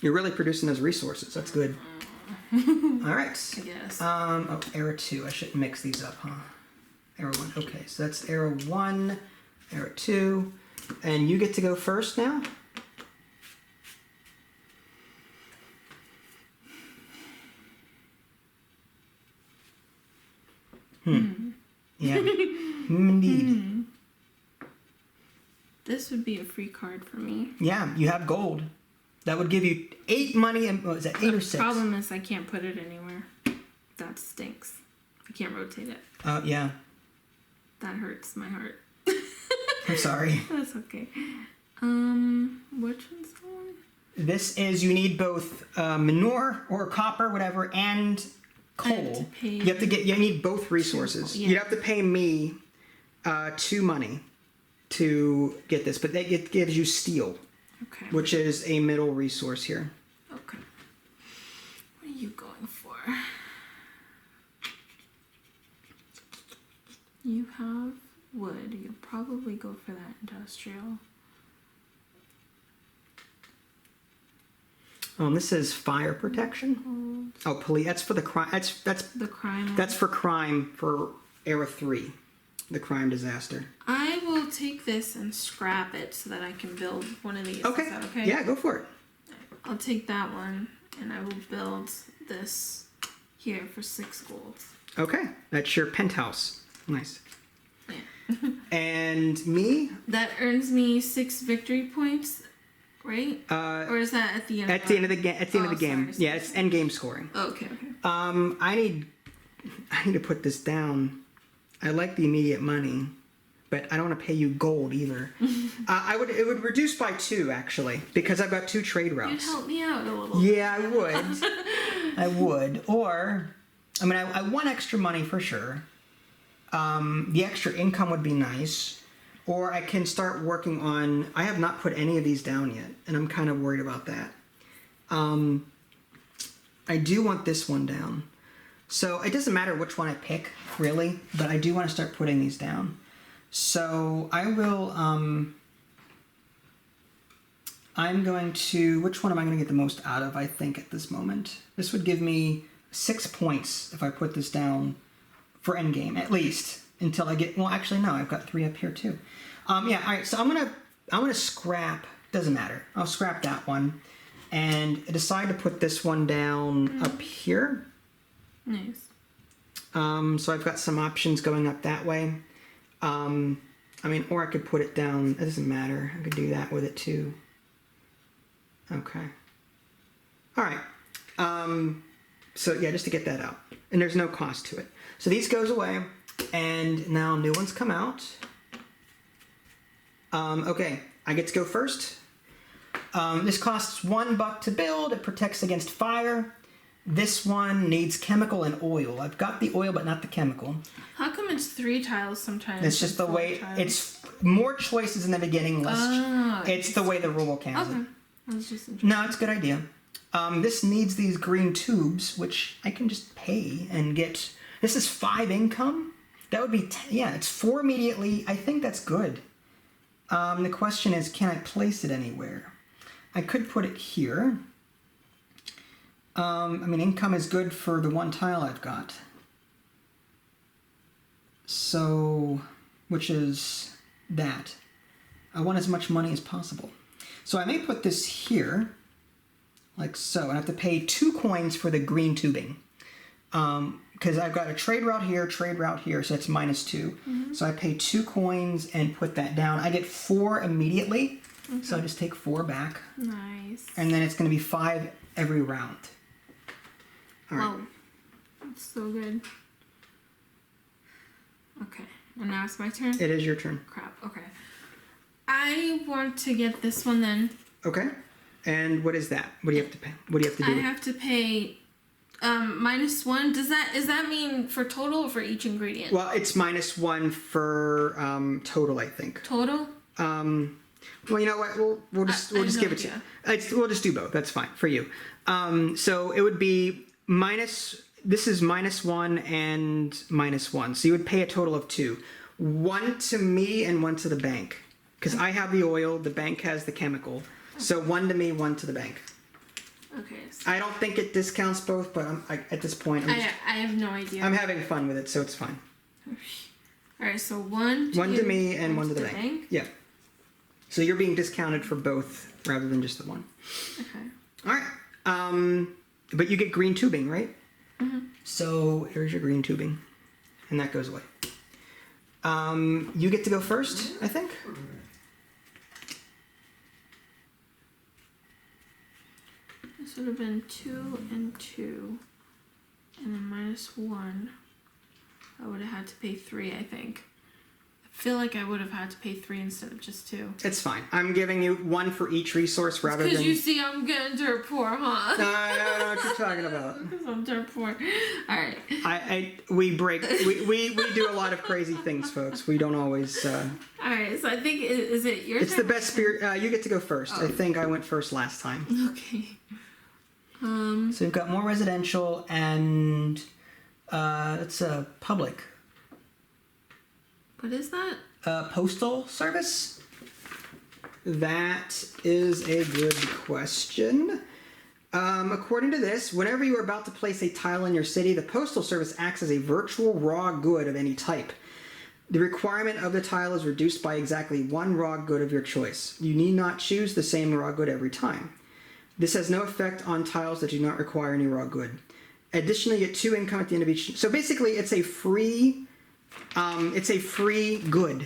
You're really producing those resources. That's good. All right. I guess. Arrow 2. I shouldn't mix these up, huh? Arrow 1. Okay, so that's arrow 1, arrow 2. And you get to go first now? Yeah. Indeed. This would be a free card for me. Yeah, you have gold. That would give you 8 money and what is that, 8 or 6? The problem is I can't put it anywhere. That stinks. I can't rotate it. Yeah. That hurts my heart. I'm sorry. That's okay. Which one's the one? This is, you need both manure or copper, whatever, and coal. You need both resources. Yeah. You'd have to pay me 2 money to get this, but it gives you steel, okay, which is a middle resource here. Okay. What are you going for? You have wood. You'll probably go for that industrial. This is fire protection. Oh, police. That's for the crime. That's the crime. That's for crime for arrow 3, the crime disaster. I will take this and scrap it so that I can build one of these. Okay. Is that okay? Yeah, go for it. I'll take that one and I will build this here for 6 gold. Okay, that's your penthouse. Nice. Yeah. And me? That earns me 6 victory points, right? Or is that at the end? At the end of the game. At the end of the game. Sorry. Yeah, it's end game scoring. Oh, okay. I need to put this down. I like the immediate money, but I don't want to pay you gold either. It would reduce by 2 actually, because I've got 2 trade routes. You'd help me out a little. Yeah, I would. I would. Or, I mean, I want extra money for sure. The extra income would be nice. Or I can start working on, I have not put any of these down yet, and I'm kind of worried about that. I do want this one down. So it doesn't matter which one I pick, really, but I do want to start putting these down. So I will, I'm going to, which one am I going to get the most out of, I think, at this moment? This would give me 6 points if I put this down for endgame, at least, until I get, well, actually, no, I've got 3 up here, too. Yeah, all right, so I'm gonna scrap, doesn't matter. I'll scrap that one, and decide to put this one down up here. Nice. So I've got some options going up that way. I mean, or I could put it down, it doesn't matter. I could do that with it, too. Okay. All right. So yeah, just to get that out. And there's no cost to it. So these goes away, and now new ones come out. Okay, I get to go first. This costs $1 to build. It protects against fire. This one needs chemical and oil. I've got the oil, but not the chemical. How come it's 3 tiles sometimes? It's just the way, it's more choices in the beginning, less. It's the way the rule book has it. That's just interesting. No, it's a good idea. This needs these green tubes, which I can just pay and get. This is 5 income. That would be, yeah, it's 4 immediately. I think that's good. The question is, can I place it anywhere? I could put it here. I mean, income is good for the 1 tile I've got. So, which is that. I want as much money as possible. So I may put this here, like so, and I have to pay 2 coins for the green tubing. Because I've got a trade route here, so that's -2. So I pay 2 coins and put that down. I get 4 immediately, so I just take 4 back. Nice. And then it's going to be 5 every round. All right. Wow. That's so good. Okay, and now it's my turn? It is your turn. Crap, okay. I want to get this one then. Okay. And what is that? What do you have to pay? What do you have to do? I have to pay -1. Does that mean for total or for each ingredient? Well, it's -1 for total, I think. Total? Well, you know what? We'll just give it to you. We'll just do both. That's fine for you. So it would be this is -1 and -1. So you would pay a total of 2. 1 to me and 1 to the bank. Because I have the oil, the bank has the chemical. So 1 to me, 1 to the bank. Okay. So I don't think it discounts both, but at this point, I have no idea. I'm having fun with it, so it's fine. Alright, so 1 to 1 you, to me and 1 to the bank. Yeah. So you're being discounted for both rather than just the 1. Okay. All right. But you get green tubing, right? So here's your green tubing, and that goes away. You get to go first, I think. This would have been 2 and 2, and then -1. I would have had to pay 3, I think. I feel like I would have had to pay 3 instead of just 2. It's fine. I'm giving you 1 for each resource rather than. Because you see, I'm getting dirt poor, huh? I don't know what you're talking about. Because I'm dirt poor. All right. We do a lot of crazy things, folks. We don't always. All right. So I think is it your turn? It's the best spirit. You get to go first. I think I went first last time. Okay. So we've got more residential and it's a public. What is that? Postal service? That is a good question. According to this, whenever you are about to place a tile in your city, the Postal Service acts as a virtual raw good of any type. The requirement of the tile is reduced by exactly 1 raw good of your choice. You need not choose the same raw good every time. This has no effect on tiles that do not require any raw good. Additionally, you get 2 income at the end of each. So basically, it's a free good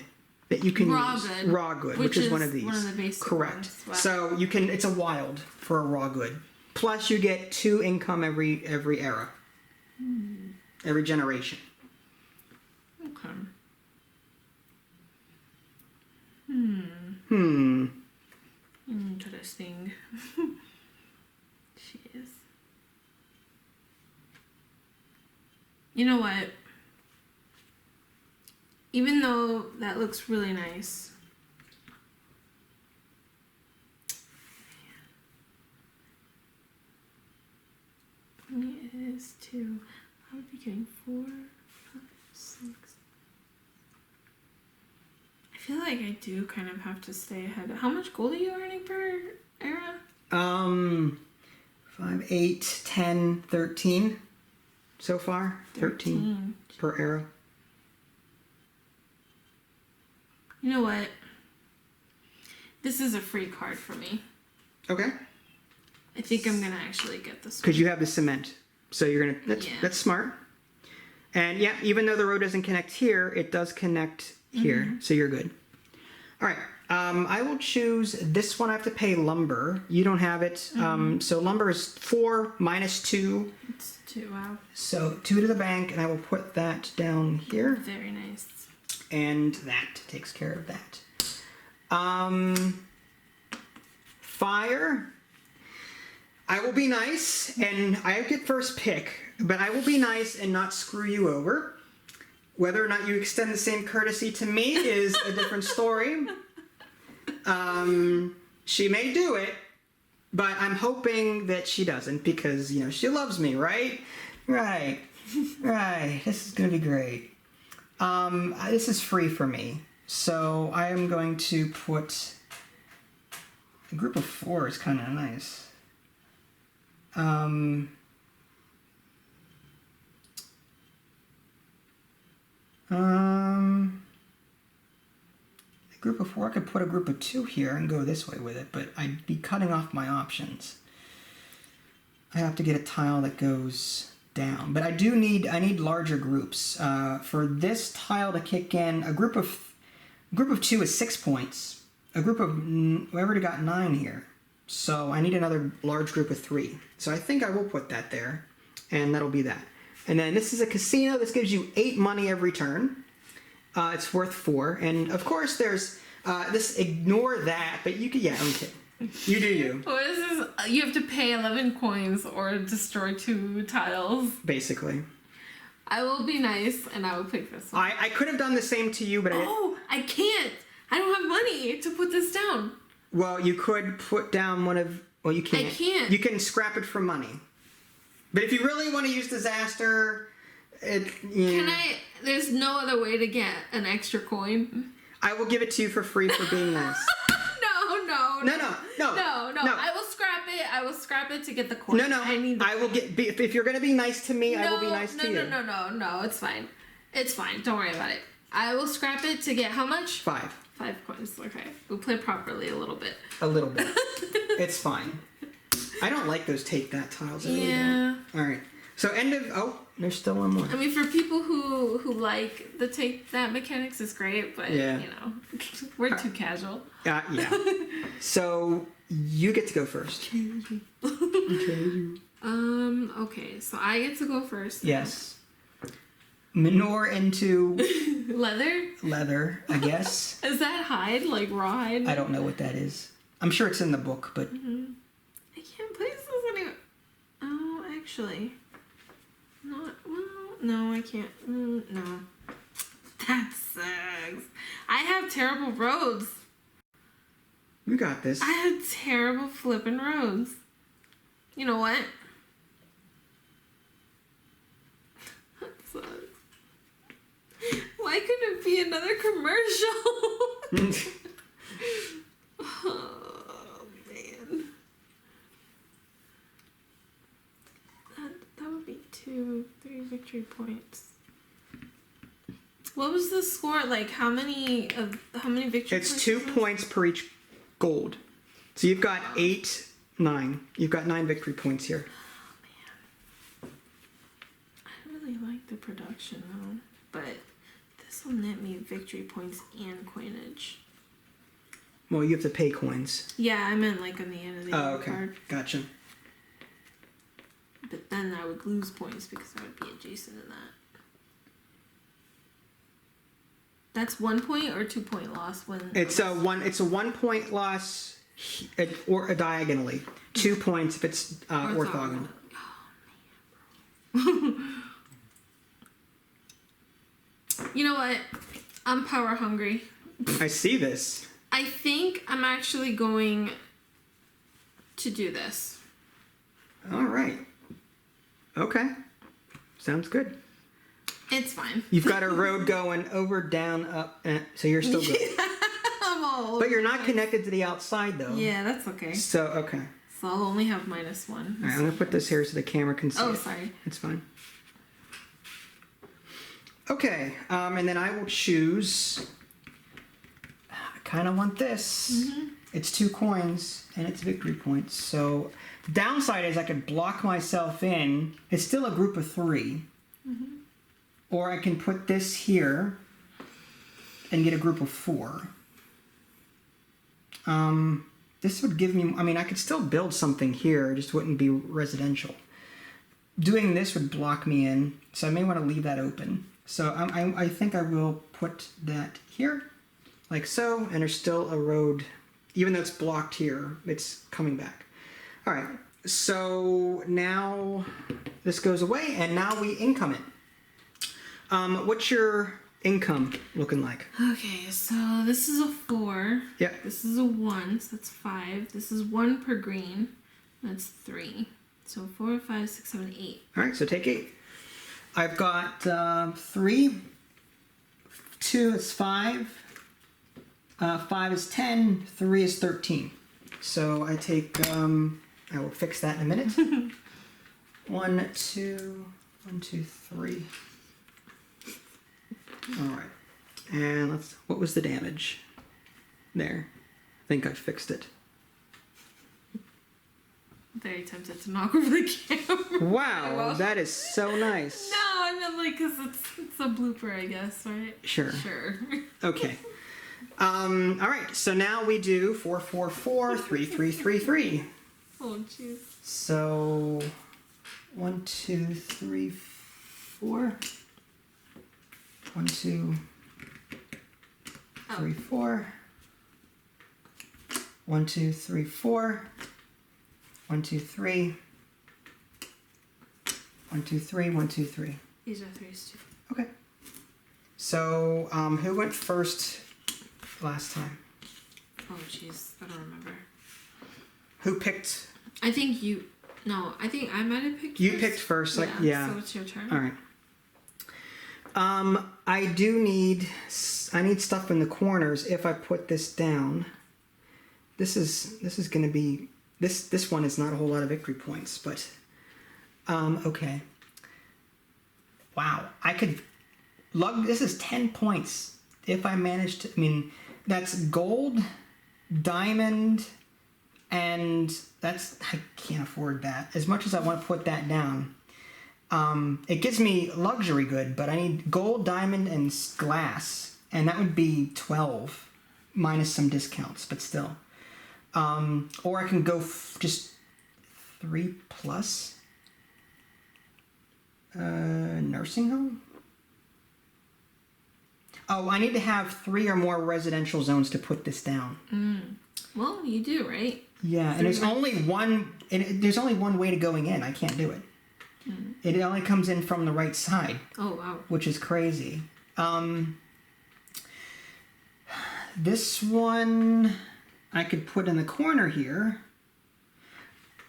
that you can use. Raw good, which is one of these. One of the basic Correct. ones. Wow. So you can. It's a wild for a raw good. Plus, you get 2 income every era, every generation. Okay. Interesting. Jeez. You know what? Even though that looks really nice, it is 2. I would be getting 4, 5, 6. I feel like I do kind of have to stay ahead. How much gold are you earning per era? 5, 8, 10, 13 so far. 13 per era. You know what? This is a free card for me. Okay. I think I'm gonna actually get this one. Because you have the cement. So you're gonna, Yeah. that's smart. And yeah, even though the road doesn't connect here, it does connect here. So you're good. All right. I will choose this one. I have to pay lumber. You don't have it. So lumber is 4 minus 2. It's 2, wow. So 2 to the bank, and I will put that down here. Very nice. And that takes care of that. Fire. I will be nice, and I get first pick, but I will be nice and not screw you over. Whether or not you extend the same courtesy to me is a different story. She may do it, but I'm hoping that she doesn't because, you know, she loves me, right? Right. Right. This is going to be great. This is free for me. So I am going to put a group of 4 is kind of nice. A group of 4, I could put a group of 2 here and go this way with it, but I'd be cutting off my options. I have to get a tile that goes down, but I need larger groups. For this tile to kick in, a group of 2 is 6 points. A group of, we already got 9 here. So I need another large group of 3. So I think I will put that there, and that'll be that. And then this is a casino. This gives you 8 money every turn. It's worth 4. And of course there's, this, ignore that, but you could, yeah, I'm kidding. You do you. What is this? You have to pay 11 coins or destroy 2 tiles. Basically. I will be nice, and I will pick this one. I could have done the same to you, but I can't. I don't have money to put this down. Well, you could put down one of... Well, you can't. I can't. You can scrap it for money. But if you really want to use disaster... Can I... There's no other way to get an extra coin? I will give it to you for free for being nice. No. I will scrap it. I will scrap it to get the coin. No. I will get... If you're going to be nice to me, I will be nice to you. No. It's fine. It's fine. Don't worry about it. I will scrap it to get how much? 5. 5 coins. Okay. We'll play properly a little bit. A little bit. It's fine. I don't like those take that tiles. I really don't. All right. So end of... Oh, there's still one more. I mean, for people who like the take that mechanics is great, but, yeah. you know, we're too casual. Yeah. So you get to go first. Okay. So I get to go first. Yes. Manure into... Leather, I guess. Is that hide? Like raw hide? I don't know what that is. I'm sure it's in the book, but... I can't place this anywhere. Oh, actually. Not... Well, no, I can't. No. That sucks. I have terrible roads. You got this. I have terrible flipping roads. You know what? That sucks. Why couldn't it be another commercial? Oh, man. That would be 2, 3 victory points. What was the score? Like, how many victory It's points? 2 points per each gold. So you've got 8, 9. You've got 9 victory points here. Oh, man. I really like the production, though. But this will net me victory points and coinage. Well, you have to pay coins. Yeah, I meant like on the end of the card. Gotcha. But then I would lose points because I would be adjacent to that. That's 1 point or 2 point loss when It's a 1 point loss or diagonally. 2 points if it's orthogonal. Oh, man. You know what? I'm power hungry. I see this. I think I'm actually going to do this. All right. Okay. Sounds good. It's fine. You've got a road going over, down, up, so you're still good. I'm all But over you're the not place. connected to the outside though. Yeah, that's okay. So, okay. So I'll only have -1. All right, I'm going to put this here so the camera can see Oh, it. sorry. It's fine. Okay, and then I will choose... I kind of want this. It's 2 coins, and it's victory points. So, the downside is I could block myself in. It's still a group of 3. Or I can put this here and get a group of 4. This would give me... I mean, I could still build something here. It just wouldn't be residential. Doing this would block me in, so I may want to leave that open. So I think I will put that here, like so, and there's still a road, even though it's blocked here, it's coming back. All right, so now this goes away, and now we income it. What's your income looking like? Okay, so this is a 4. Yep. This is a 1, so that's 5. This is 1 per green. That's 3. So 4, 5, 6, 7, 8. All right, so take 8. I've got 3. 2 is 5. 5 is 10. 3 is 13. So I take, I will fix that in a minute. 1, 2, 1, 2, 3. All right. And what was the damage? There. I think I fixed it. Very tempted to knock over the camera. Wow, that is so nice. No, I meant like because it's a blooper, I guess, right? Sure. Sure. Okay. All right. So now we do 4, 4, 4, 3, 3, 3, 3. Oh, jeez. So 1, 2, 3, 4. 1, 2, 3, 4. 1, 2, 3, 4. 1, 2, 3. 1, 2, 3. 1, 2, 3. These are 3s too. Okay. So, who went first last time? Oh, jeez. I don't remember. Who picked? I think you... No, I think I might have picked You first. picked first. Like, yeah. So it's your turn. All right. I do need... I need stuff in the corners if I put this down. This is going to be... This one is not a whole lot of victory points, but... okay. Wow. I could... This is 10 points if I manage to... I mean, that's gold, diamond, and that's... I can't afford that. As much as I want to put that down. It gives me luxury good, but I need gold, diamond, and glass. And that would be 12, minus some discounts, but still. Or I can go just 3 plus. Nursing home? Oh, I need to have 3 or more residential zones to put this down. Well, you do, right? Yeah, and there's only one. There's only one way to going in. I can't do it. It only comes in from the right side. Oh, wow. Which is crazy. This one I could put in the corner here,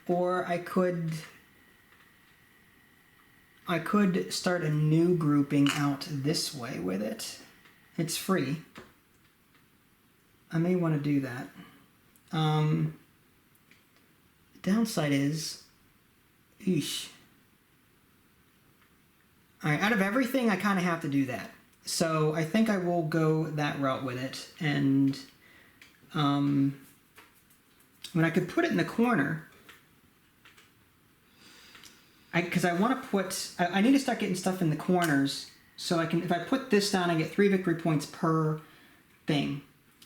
or I could start a new grouping out this way with it. It's free. I may want to do that. The downside is, eesh. All right, out of everything, I kind of have to do that. So I think I will go that route with it. And when I could put it in the corner, because I want to put, I need to start getting stuff in the corners so I can, if I put this down, I get 3 victory points per thing.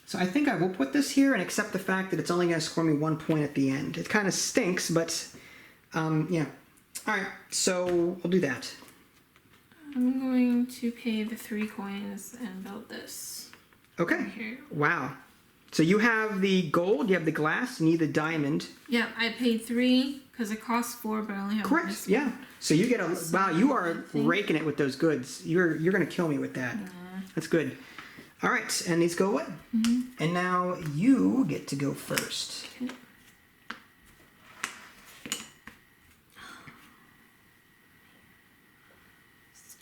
So I think I will put this here and accept the fact that it's only going to score me 1 point at the end. It kind of stinks, but yeah. All right, so we'll do that. I'm going to pay the 3 coins and build this. Okay. Right here. Wow. So you have the gold, you have the glass, you need the diamond. Yeah, I paid 3 because it costs 4, but I only have Correct. this Yeah. one. So you get a wow. You are Thing. raking it with those goods. You're gonna kill me with that. That's good. All right, and these go away. And now you get to go first. Okay.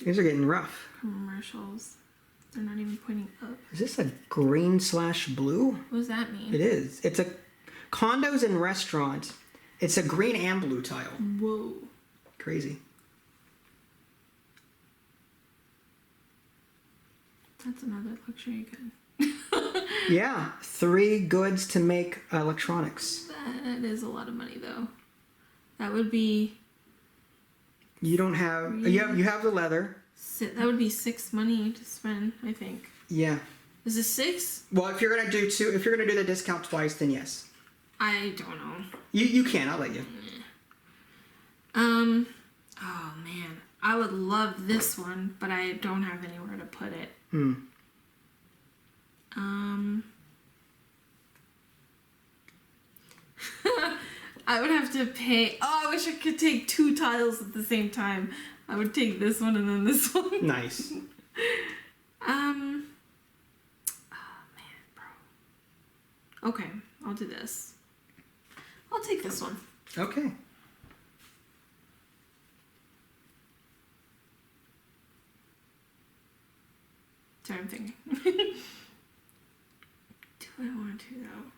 These are getting rough. Commercials. They're not even pointing up. Is this a green/blue? What does that mean? It is. It's a condos and restaurant. It's a green and blue tile. Whoa. Crazy. That's another luxury good. Yeah, 3 goods to make electronics. That is a lot of money, though. That would be... You don't have... You have the leather. That would be 6 money to spend, I think. Yeah. Is it 6? Well, if you're gonna do the discount twice, then yes. I don't know. You can. I'll let you. Oh man, I would love this one, but I don't have anywhere to put it. I would have to pay. Oh, I wish I could take 2 tiles at the same time. I would take this one and then this one. Nice. Oh man, bro. Okay, I'll do this. I'll take this one. Okay. Sorry, I'm thinking. Do I want to, though?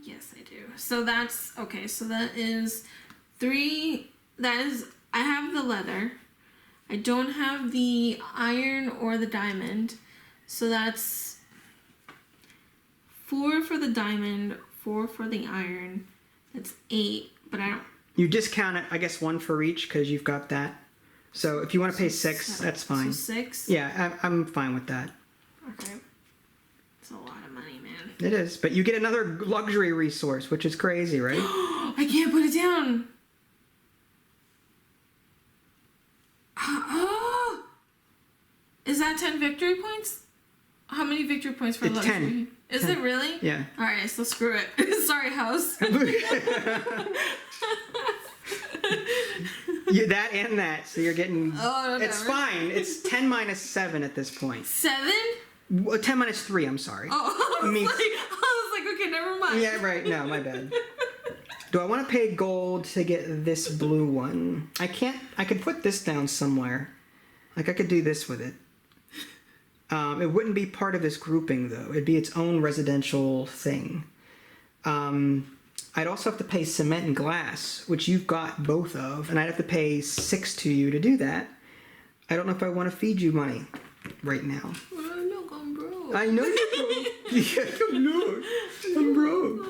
Yes, I do. So that's, okay, so that is 3, I have the leather. I don't have the iron or the diamond. So that's 4 for the diamond, 4 for the iron. That's 8, but I don't... You discount it, I guess, 1 for each because you've got that. So if you want to pay 6, that's fine. So 6? Yeah, I'm fine with that. Okay. It's a lot of money, man. It is, but you get another luxury resource, which is crazy, right? I can't put it down. Is that 10 victory points? How many victory points for It's luxury? 10. Is 10. it really? Yeah. All right, so screw it. Sorry, house. That and that, so you're getting... Oh, it's fine. It's 10 minus 7 at this point. 7? Well, 10 minus 3, I'm sorry. Oh, I was, Me- like, okay, never mind. Yeah, right. No, my bad. Do I want to pay gold to get this blue one? I can't. I could put this down somewhere. Like, I could do this with it. It wouldn't be part of this grouping, though. It'd be its own residential thing. I'd also have to pay cement and glass, which you've got both of, and I'd have to pay 6 to you to do that. I don't know if I want to feed you money right now. Well, I'm not going broke. I know you're broke. Yeah, I'm broke.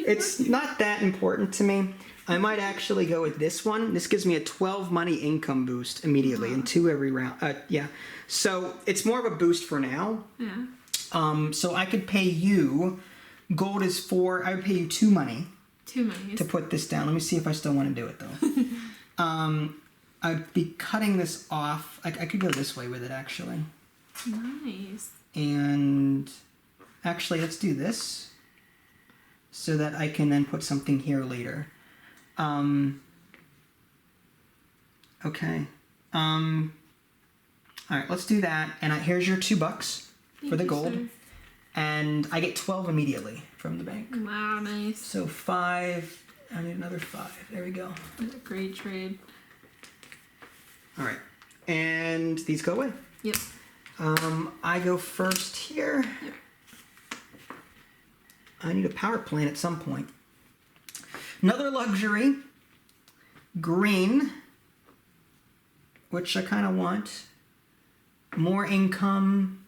It's not that important to me. I might actually go with this one. This gives me a 12 money income boost immediately and 2 every round. Yeah. So it's more of a boost for now. Yeah. So I could pay you, gold is 4, I would pay you 2 money. 2 monies. To put this down. Let me see if I still want to do it though. I'd be cutting this off. I could go this way with it actually. Nice. And actually, let's do this so that I can then put something here later. Okay. All right, let's do that. And here's your $2 for the gold. Sir. And I get 12 immediately from the bank. Wow, nice. So 5. I need another 5. There we go. That's a great trade. All right. And these go away. Yep. I go first here. Yep. I need a power plant at some point. Another luxury. Green. Which I kind of want. More income.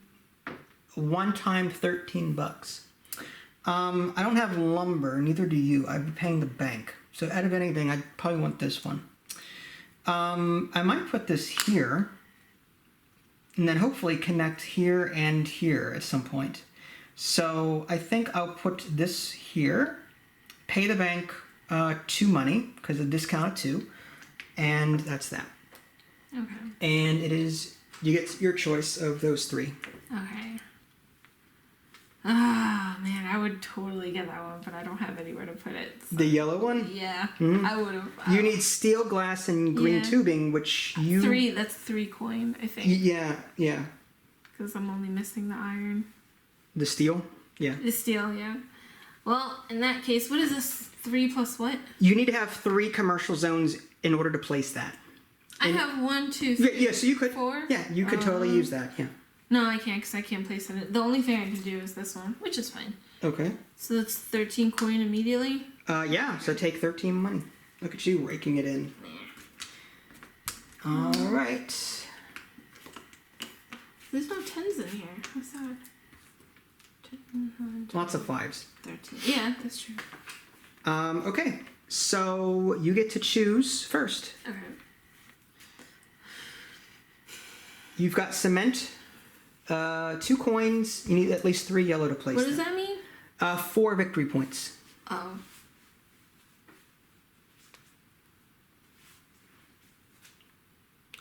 One time $13. I don't have lumber, neither do you. I'd be paying the bank. So out of anything, I'd probably want this one. I might put this here. And then hopefully connect here and here at some point. So I think I'll put this here. Pay the bank 2 money, because of discount of 2. And that's that. Okay. And it is, you get your choice of those 3. Okay. Ah, man, I would totally get that one, but I don't have anywhere to put it. So. The yellow one? Yeah, Mhm. I would have. You need steel, glass, and green Yeah. tubing, which you... 3, that's 3 coin, I think. Yeah, yeah. Because I'm only missing the iron. The steel? Yeah. The steel, yeah. Well, in that case, what is this? 3 plus what? You need to have 3 commercial zones in order to place that. I have 1, 2, 3, Yeah, so you could... 4. Yeah, you could totally use that, yeah. No, I can't because I can't place it. The only thing I can do is this one, which is fine. Okay. So that's 13 coin immediately. Yeah, so take 13 money. Look at you raking it in. All right. There's no 10s in here. What's that? 10, Lots of 5s. 13. Yeah, that's true. Okay, so you get to choose first. Okay. You've got cement, 2 coins. You need at least 3 yellow to place. What does that mean? 4 victory points. Oh.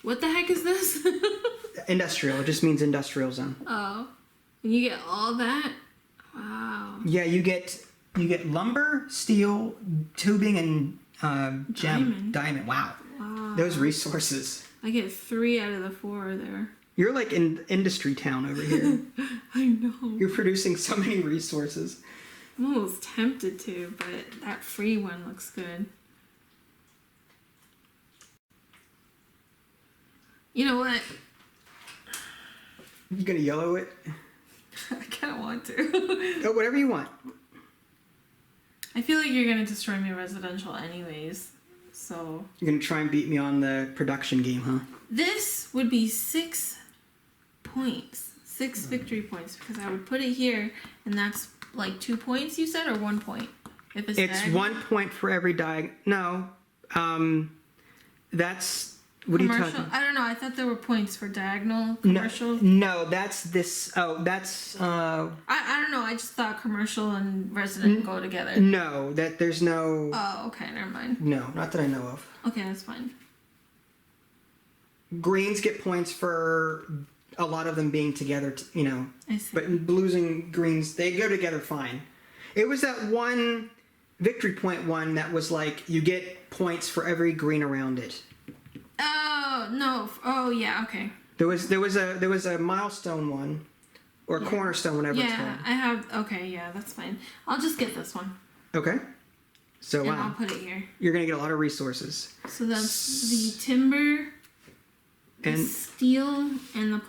What the heck is this? Industrial. It just means industrial zone. Oh. And you get all that? Wow. Yeah, you get lumber, steel, tubing, and diamond. Wow. Wow. Those resources. I get 3 out of the 4 there. You're like in industry town over here. I know. You're producing so many resources. I'm almost tempted to, but that free one looks good. You know what? You gonna yellow it? I kind of want to. Oh, whatever you want. I feel like you're going to destroy me residential anyways, so... You're gonna try and beat me on the production game, huh? This would be 6 points. 6 victory points, because I would put it here, and that's like 2 points, you said, or 1 point? If it's diagonal? 1 point for every No. That's... What commercial? are you talking? I don't know. I thought there were points for diagonal, commercial. No, that's this. Oh, that's. I don't know. I just thought commercial and resident go together. No, there's no. Oh, okay. Never mind. No, not that I know of. Okay, that's fine. Greens get points for a lot of them being together, I see. But blues and greens, they go together fine. It was that one victory point one that was like you get points for every green around it. Oh no! Oh yeah. Okay. There was a milestone one, or cornerstone, whatever it's called. Yeah, I have. Okay, yeah, that's fine. I'll just get this one. Okay. So and I'll put it here. You're gonna get a lot of resources. So that's the timber, the and steel, and the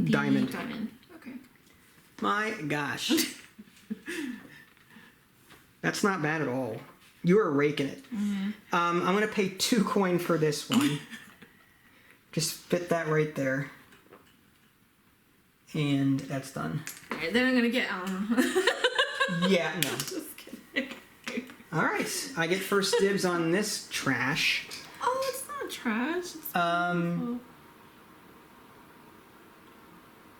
diamond. Diamond. Okay. My gosh. That's not bad at all. You are raking it. Mm-hmm. I'm going to pay 2 coin for this one. Just fit that right there. And that's done. Alright, then I'm going to get... Yeah, no. Just kidding. Alright, I get first dibs on this trash. Oh, it's not trash. It's I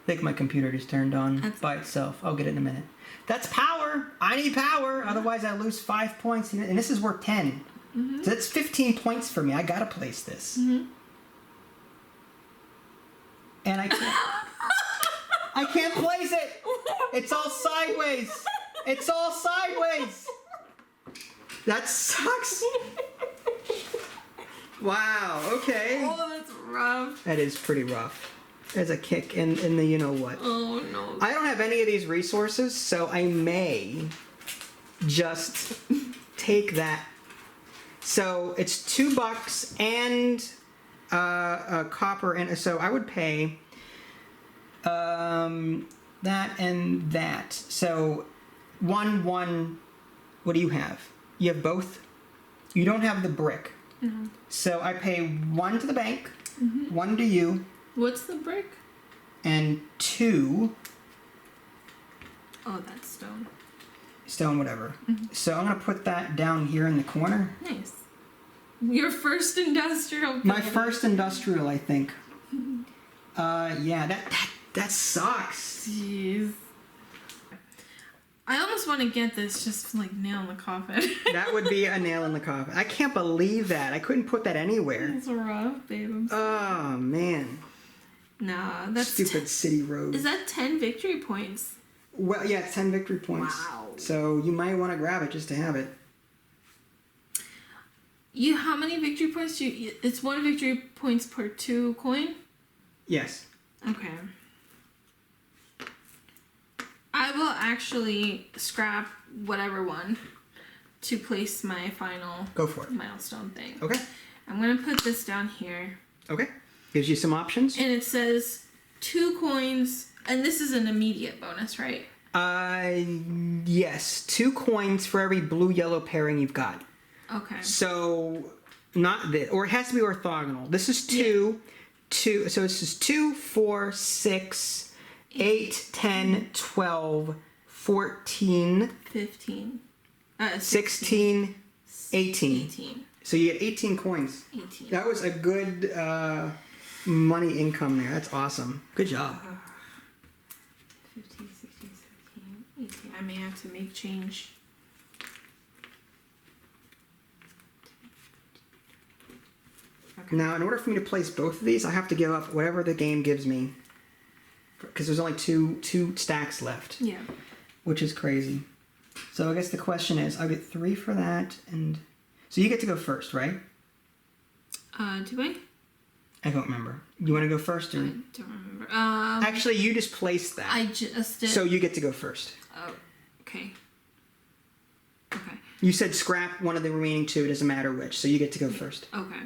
think my computer just turned on by itself. I'll get it in a minute. That's power. I need power. Otherwise, I lose 5 points. And this is worth 10. Mm-hmm. So that's 15 points for me. I got to place this. Mm-hmm. And I can't. I can't place it. It's all sideways. It's all sideways. That sucks. Wow. Okay. Oh, that's rough. That is pretty rough. There's a kick in the you know what. Oh no. I don't have any of these resources, so I may just take that. So it's $2 and a copper, and so I would pay that and that. So one. What do you have? You have both. You don't have the brick. No. So I pay 1 to the bank, Mm-hmm. 1 to you. What's the brick? And 2 Oh, that's stone. stone, whatever. Mm-hmm. So I'm gonna put that down here in the corner. Nice. Your first industrial. My first industrial, I think. Yeah, that sucks. Jeez. I almost want to get this just like nail in the coffin. That would be a nail in the coffin. I can't believe that. I couldn't put that anywhere. It's rough, babe. I'm sorry. Oh man. Nah, that's Stupid city road. Is that 10 victory points? Well, yeah, it's 10 victory points. Wow. So you might want to grab it just to have it. How many victory points do you... It's 1 victory points per 2 coin? Yes. Okay. I will actually scrap whatever one to place my final Go for it. milestone thing. Okay. I'm going to put this down here. Okay. Gives you some options. And it says 2 coins And this is an immediate bonus, right? Yes. 2 coins for every blue-yellow pairing you've got. Okay. So, not this. Or it has to be orthogonal. This is 2. 2. So this is 2, 4, 6, 8, 10, 12, 14, 15. 16, 18. So you get 18 coins. 18. That was a good money income there. That's awesome. Good job. 15, 16, 17, 18. I may have to make change. Okay. Now, in order for me to place both of these, I have to give up whatever the game gives me. Because there's only two stacks left. Yeah. Which is crazy. So I guess the question is, I'll get 3 for that, and... So you get to go first, right? Do I? I don't remember. You want to go first, or... I don't remember. Actually, you just placed that. I just did. So you get to go first. Oh, okay. Okay. You said scrap one of the remaining 2, it doesn't matter which, so you get to go first. Okay.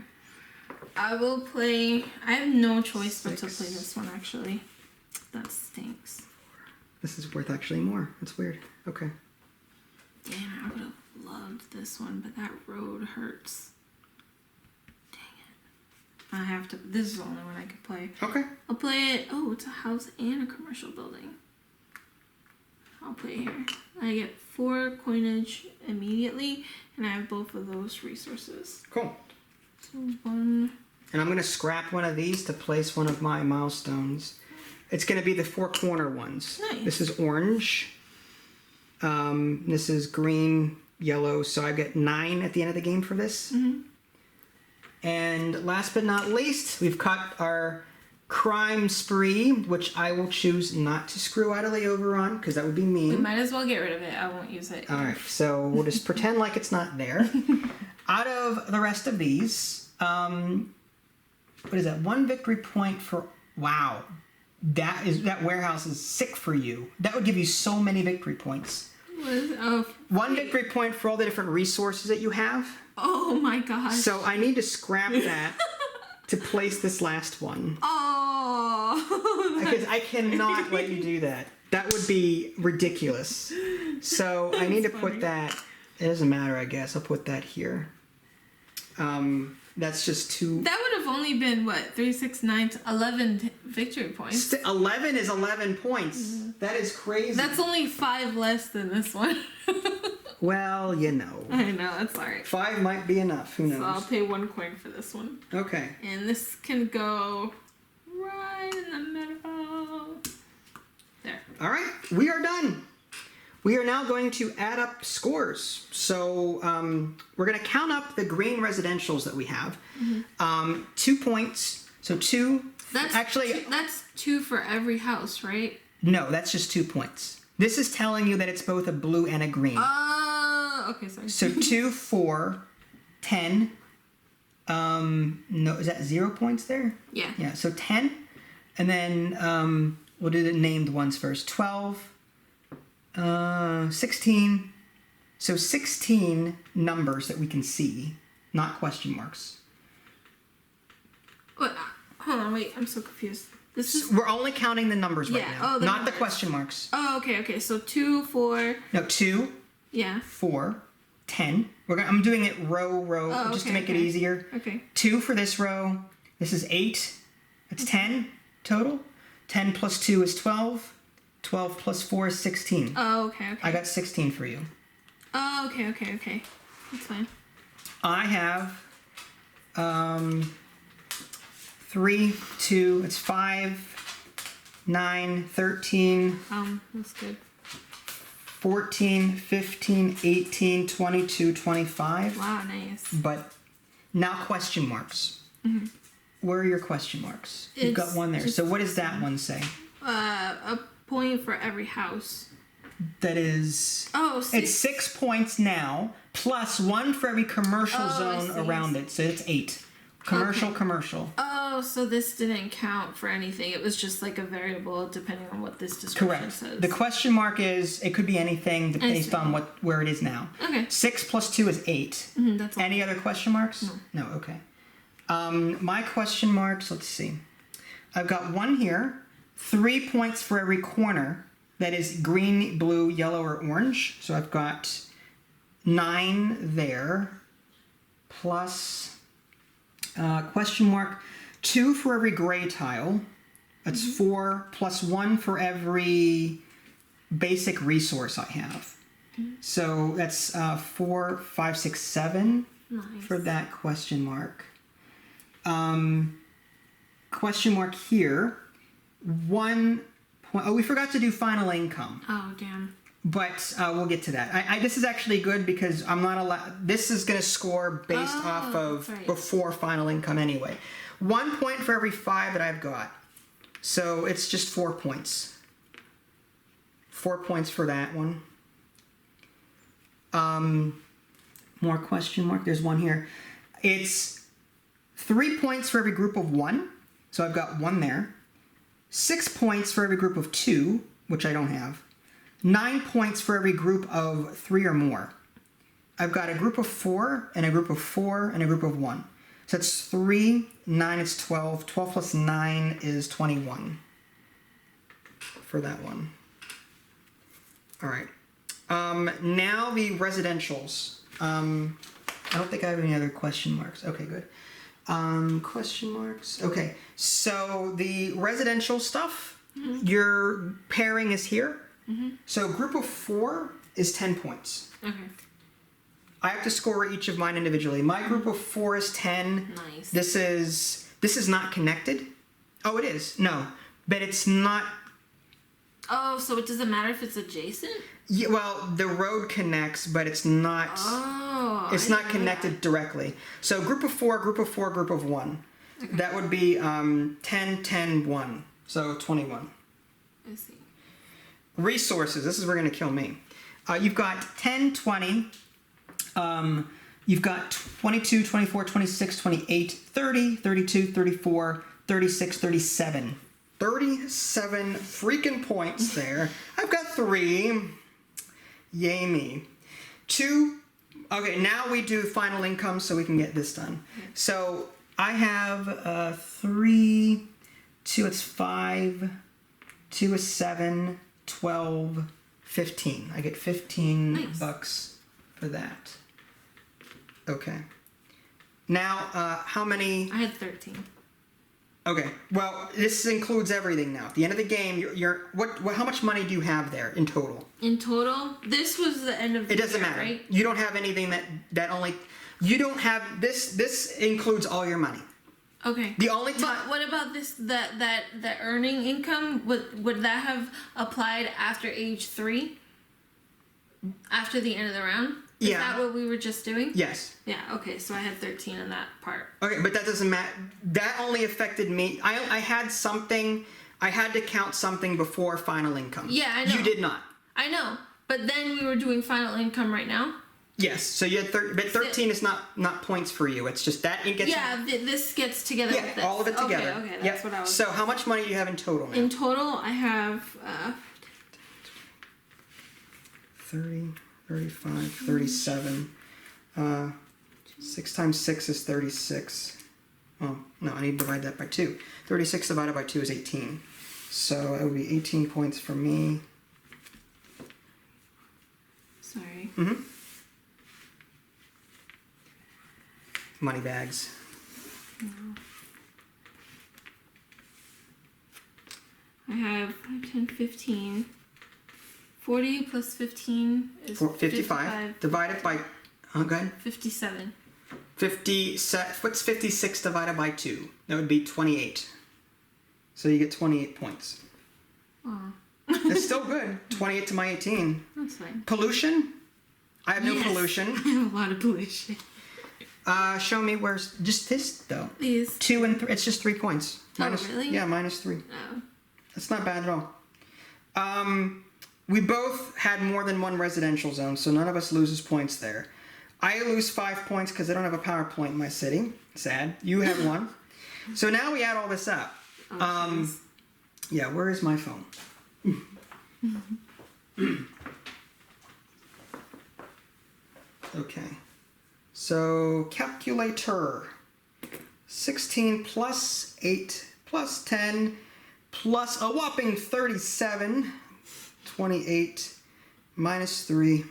I will play... I have no choice but to 6. play this one, actually. That stinks. This is worth actually more. That's weird. Okay. Damn, I would have loved this one, but that road hurts. Dang it. I have to... This is the only one I could play. Okay. I'll play it... Oh, it's a house and a commercial building. I'll play it here. I get 4 coinage immediately, and I have both of those resources. Cool. So 1... And I'm going to scrap one of these to place one of my milestones. It's going to be the 4 corner ones. Nice. This is orange. This is green, yellow. So I get 9 at the end of the game for this. Mm-hmm. And last but not least, we've cut our crime spree, which I will choose not to screw idly over on, because that would be mean. We might as well get rid of it. I won't use it. All right, so we'll just pretend like it's not there. Out of the rest of these, what is that? 1 victory point for... Wow. That warehouse is sick for you. That would give you so many victory points. Oh, 1 victory point for all the different resources that you have. oh my gosh. So I need to scrap that to place this last one. Oh. Because I cannot let you do that. That would be ridiculous. So I need to put that... It doesn't matter, I guess. I'll put that here. That's just 2... That would have only been, what, 3, 6, 9, 11 victory points. 11 is 11 points. Mm-hmm. That is crazy. That's only 5 less than this one. Well, you know. I know, that's alright. 5 might be enough. Who knows? So I'll pay 1 coin for this one. Okay. And this can go right in the middle. There. All right. We are done. We are now going to add up scores. So we're going to count up the green residentials that we have. Mm-hmm. 2 points. So 2. That's 2 for every house, right? No, that's just 2 points. This is telling you that it's both a blue and a green. Okay, sorry. So 2, 4, 10. No, is that 0 points there? Yeah. Yeah, so 10. And then we'll do the named ones first. 12. 16. So 16 numbers that we can see, not question marks. What? Hold on, wait. I'm so confused. This is... We're only counting the numbers right now, not numbers. The question marks. Oh, okay. So 2, 4... No, 2, yeah, 4, 10. I'm doing it row, just to make it easier. Okay. 2 for this row. This is 8. That's 10 total. 10 plus 2 is 12. 12 plus 4 is 16. Oh, okay. I got 16 for you. Oh, okay. That's fine. I have 3, 2, it's 5, 9, 13. That's good. 14, 15, 18, 22, 25. Wow, nice. But now question marks. Mm-hmm. Where are your question marks? You've got one there. So what does that one say? A point for every house. That is... Oh, 6. It's 6 points now, plus 1 for every commercial zone around it. So it's 8. Commercial. Oh, so this didn't count for anything. It was just like a variable depending on what this description says. The question mark is, it could be anything based on where it is now. Okay. 6 plus 2 is 8. Mm-hmm, that's all. Any other question marks? No, okay. My question marks, let's see. I've got 1 here, 3 points for every corner that is green, blue, yellow, or orange. So I've got 9 there, plus question mark 2 for every gray tile. That's 4, plus 1 for every basic resource I have. So that's 4, 5, 6, 7 for that question mark. Question mark here. 1 point. Oh, we forgot to do final income. Oh, damn. But we'll get to that. This is actually good because I'm not allowed. This is going to score based off of before final income anyway. 1 point for every 5 that I've got. So it's just 4 points. 4 points for that one. More question mark. There's one here. It's 3 points for every group of 1. So I've got 1 there. 6 points for every group of 2, which I don't have. 9 points for every group of 3 or more. I've got a group of 4, and a group of 4, and a group of 1. So that's 3, 9 is 12. 12 plus 9 is 21 for that one. All right. Now the residentials. I don't think I have any other question marks. Okay, good. Question marks. Okay, so the residential stuff, your pairing is here. So group of 4 is 10 points. Okay. I have to score each of mine individually. My group of 4 is 10. Nice. This is not connected. Oh, it is. No, but it's not. Oh, so it doesn't matter if it's adjacent? Yeah, well, the road connects, but it's not. Oh. It's not connected directly. So group of 4, group of 4, group of 1. Okay. That would be 10, 10, 1. So 21. I see. Resources. This is where going to kill me. You've got 10, 20. You've got 22, 24, 26, 28, 30, 32, 34, 36, 37. 37 freaking points there. I've got 3. Yay me. 2. Okay, now we do final income so we can get this done. So I have 3, 2, it's 5, 2 is 7, 12, 15. I get 15 bucks for that. Okay. Now, how many? I had 13. Okay. Well, this includes everything now. At the end of the game, how much money do you have there in total? In total, this was the end of the year. It doesn't matter. Right? You don't have anything that only. You don't have this. This includes all your money. Okay. The only time. But what about this? That earning income would that have applied after age 3? After the end of the round? Is that what we were just doing? Yes. Yeah, okay, so I had 13 in that part. Okay, but that doesn't matter. That only affected me. I had something. I had to count something before final income. Yeah, I know. You did not. I know, but then we were doing final income right now. Yes, so you had but 13 is not points for you. It's just that it gets. Yeah, this gets together with this. All of it together. Okay, that's what I was. So how much money do you have in total now? In total, I have 30, 35, 37. 6 times 6 is 36. Oh, no, I need to divide that by 2. 36 divided by 2 is 18. So it would be 18 points for me. Sorry. Money bags. No. I have 10, 15. 40 plus 15 is 55. Divided by, go ahead. 57. What's 56 divided by 2? That would be 28. So you get 28 points. Oh. It's still good. 28 to my 18. That's fine. Pollution? I have no pollution. I have a lot of pollution. Show me where's just this though. These 2 and 3. It's just 3 points. Really? Yeah, -3. Oh. That's not bad at all. We both had more than one residential zone, so none of us loses points there. I lose 5 points because I don't have a power point in my city. Sad. You have 1. So now we add all this up. Yeah, where is my phone? Okay. So, calculator. 16 plus 8 plus 10 plus a whopping 37. 28 minus 3.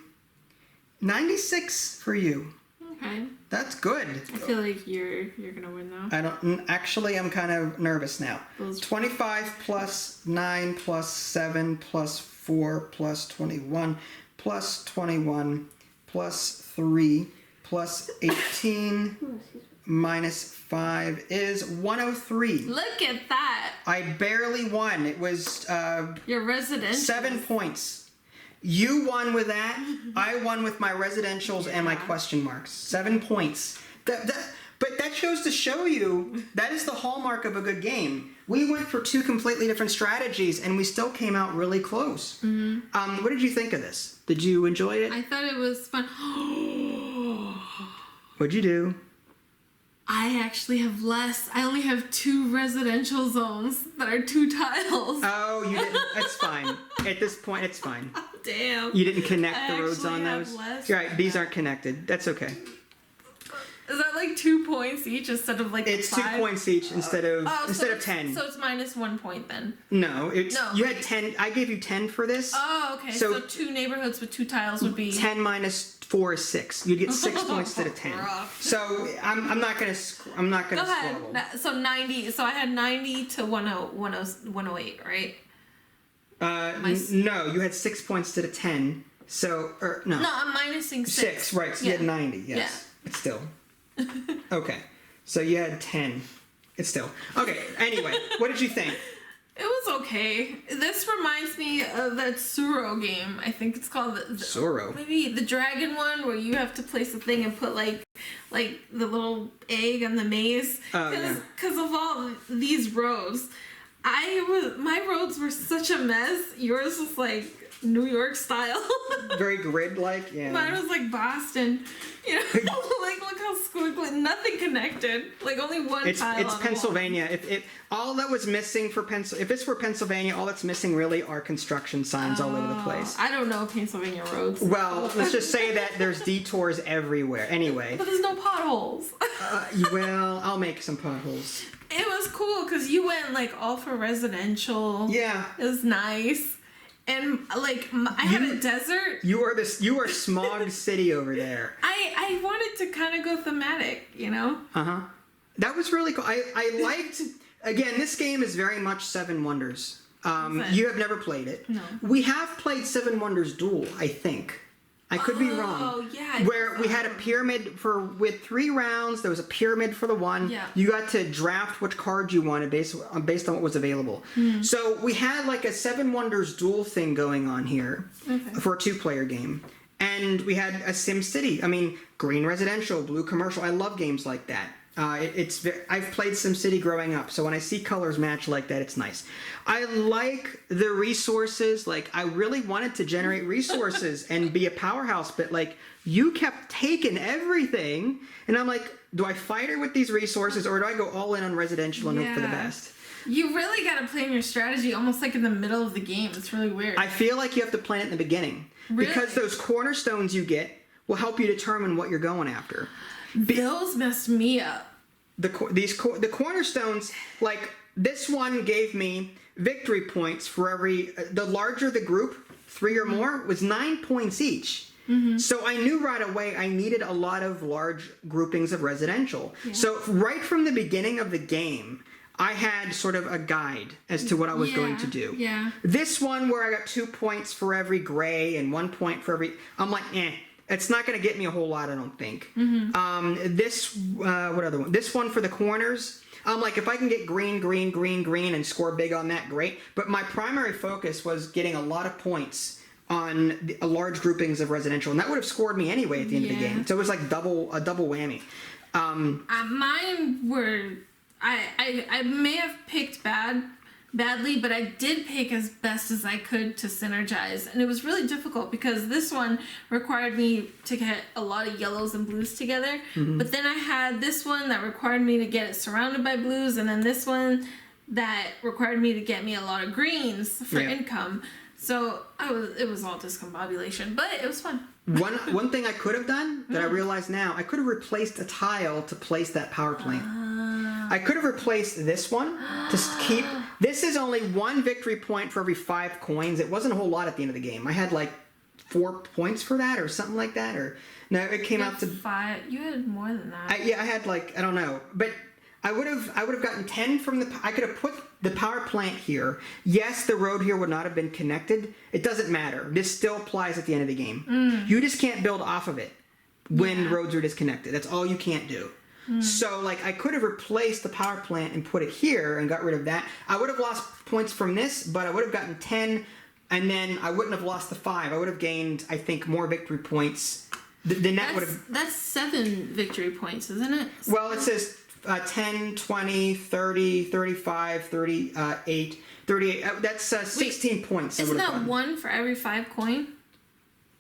96 for you. Okay. That's good. I feel like you're gonna win though. I don't. Actually, I'm kind of nervous now. Those 25 plus 9 plus 7 plus 4 plus 21 plus 21 plus 3 plus 18 minus 5 is 103. Look at that. I barely won. It was Your residential. 7 points. You won with that. I won with my residentials and my question marks. 7 points. But that shows to show you that is the hallmark of a good game. We went for 2 completely different strategies and we still came out really close. Mm-hmm. What did you think of this? Did you enjoy it? I thought it was fun. What'd you do? I actually have less. I only have 2 residential zones that are 2 tiles. Oh, you didn't. That's fine. At this point, it's fine. Damn. You didn't connect the roads on those? Less. You're right, these aren't connected. That's okay. Is that like 2 points each instead of like It's 5? 2 points each instead of so 10. So it's minus 1 point then. No, it's No, you right. had 10. I gave you 10 for this. Oh, okay. So- So 2 neighborhoods with 2 tiles would be 10 minus 4 is 6. You'd get 6 points instead of 10. Rough. So I'm not gonna Go squabble. ahead. So 90. So I had 90 to 108, right? No, you had 6 points instead of 10. So no, No, I'm minusing 6. 6. Right. So you had 90. Yes. Yeah. It's still okay. So you had 10. It's still okay. Anyway, what did you think? It was okay. This reminds me of that Suro game. I think it's called Suro. Maybe the dragon one where you have to place a thing and put like the little egg on the maze. Oh, yeah. Because of all these roads, my roads were such a mess. Yours was like New York style. Very grid-like. Yeah. Mine was like Boston. You know, like look how squiggly, nothing connected. Like only one tile. It's on the Pennsylvania. If all that was missing for if this were Pennsylvania, all that's missing really are construction signs all over the place. I don't know Pennsylvania roads. Well, let's just say that there's detours everywhere. Anyway, But there's no potholes. well, I'll make some potholes. It was cool because you went like all for residential. Yeah. It was nice. And like I had a desert. You are smog city over there. I wanted to kind of go thematic, you know? Uh-huh. That was really cool. I liked, again, this game is very much Seven Wonders. You have never played it. No. We have played Seven Wonders Duel, I think. I could be wrong. Oh, yeah. Where we had a pyramid with 3 rounds. There was a pyramid for the one. Yeah. You got to draft which cards you wanted based on what was available. So we had like a Seven Wonders Duel thing going on here for a 2-player game. And we had a Sim City. I mean, green residential, blue commercial. I love games like that. I've played SimCity growing up, so when I see colors match like that, it's nice. I like the resources. Like, I really wanted to generate resources and be a powerhouse, but like, you kept taking everything, and I'm like, do I fight her with these resources, or do I go all in on residential and hope for the best? You really got to plan your strategy almost like in the middle of the game. It's really weird. I feel like you have to plan it in the beginning. Really? Because those cornerstones you get will help you determine what you're going after. Those messed me up. The cornerstones, like this one gave me victory points for every, the larger the group, 3 or more, was 9 points each. So I knew right away I needed a lot of large groupings of residential. Yeah. So right from the beginning of the game, I had sort of a guide as to what I was going to do. Yeah. This one where I got 2 points for every gray and 1 point for every, I'm like, it's not going to get me a whole lot, I don't think. What other one? This one for the corners. I'm like, if I can get green, green, green, green, and score big on that, great. But my primary focus was getting a lot of points on large groupings of residential, and that would have scored me anyway at the end of the game. So it was like a double whammy. Mine were, I may have picked badly, but I did pick as best as I could to synergize, and it was really difficult because this one required me to get a lot of yellows and blues together, but then I had this one that required me to get it surrounded by blues, and then this one that required me to get me a lot of greens for income. So it was all discombobulation, but it was fun. One thing I could have done that I realize now, I could have replaced a tile to place that power plant. I could have replaced this one to keep. This is only 1 victory point for every 5 coins. It wasn't a whole lot at the end of the game. I had like 4 points for that or something like that. Or no, it came out to 5. You had more than that. I had like, I don't know, but I would have gotten 10 from the. I could have put the power plant here. Yes, the road here would not have been connected. It doesn't matter. This still applies at the end of the game. You just can't build off of it when roads are disconnected. That's all you can't do. So, like, I could have replaced the power plant and put it here and got rid of that. I would have lost points from this, but I would have gotten 10, and then I wouldn't have lost the 5. I would have gained, I think, more victory points. Then that would have... That's 7 victory points, isn't it? Well, it says 10, 20, 30, 35, 38, 38. That's 16 points. Isn't that 1 for every 5 coin?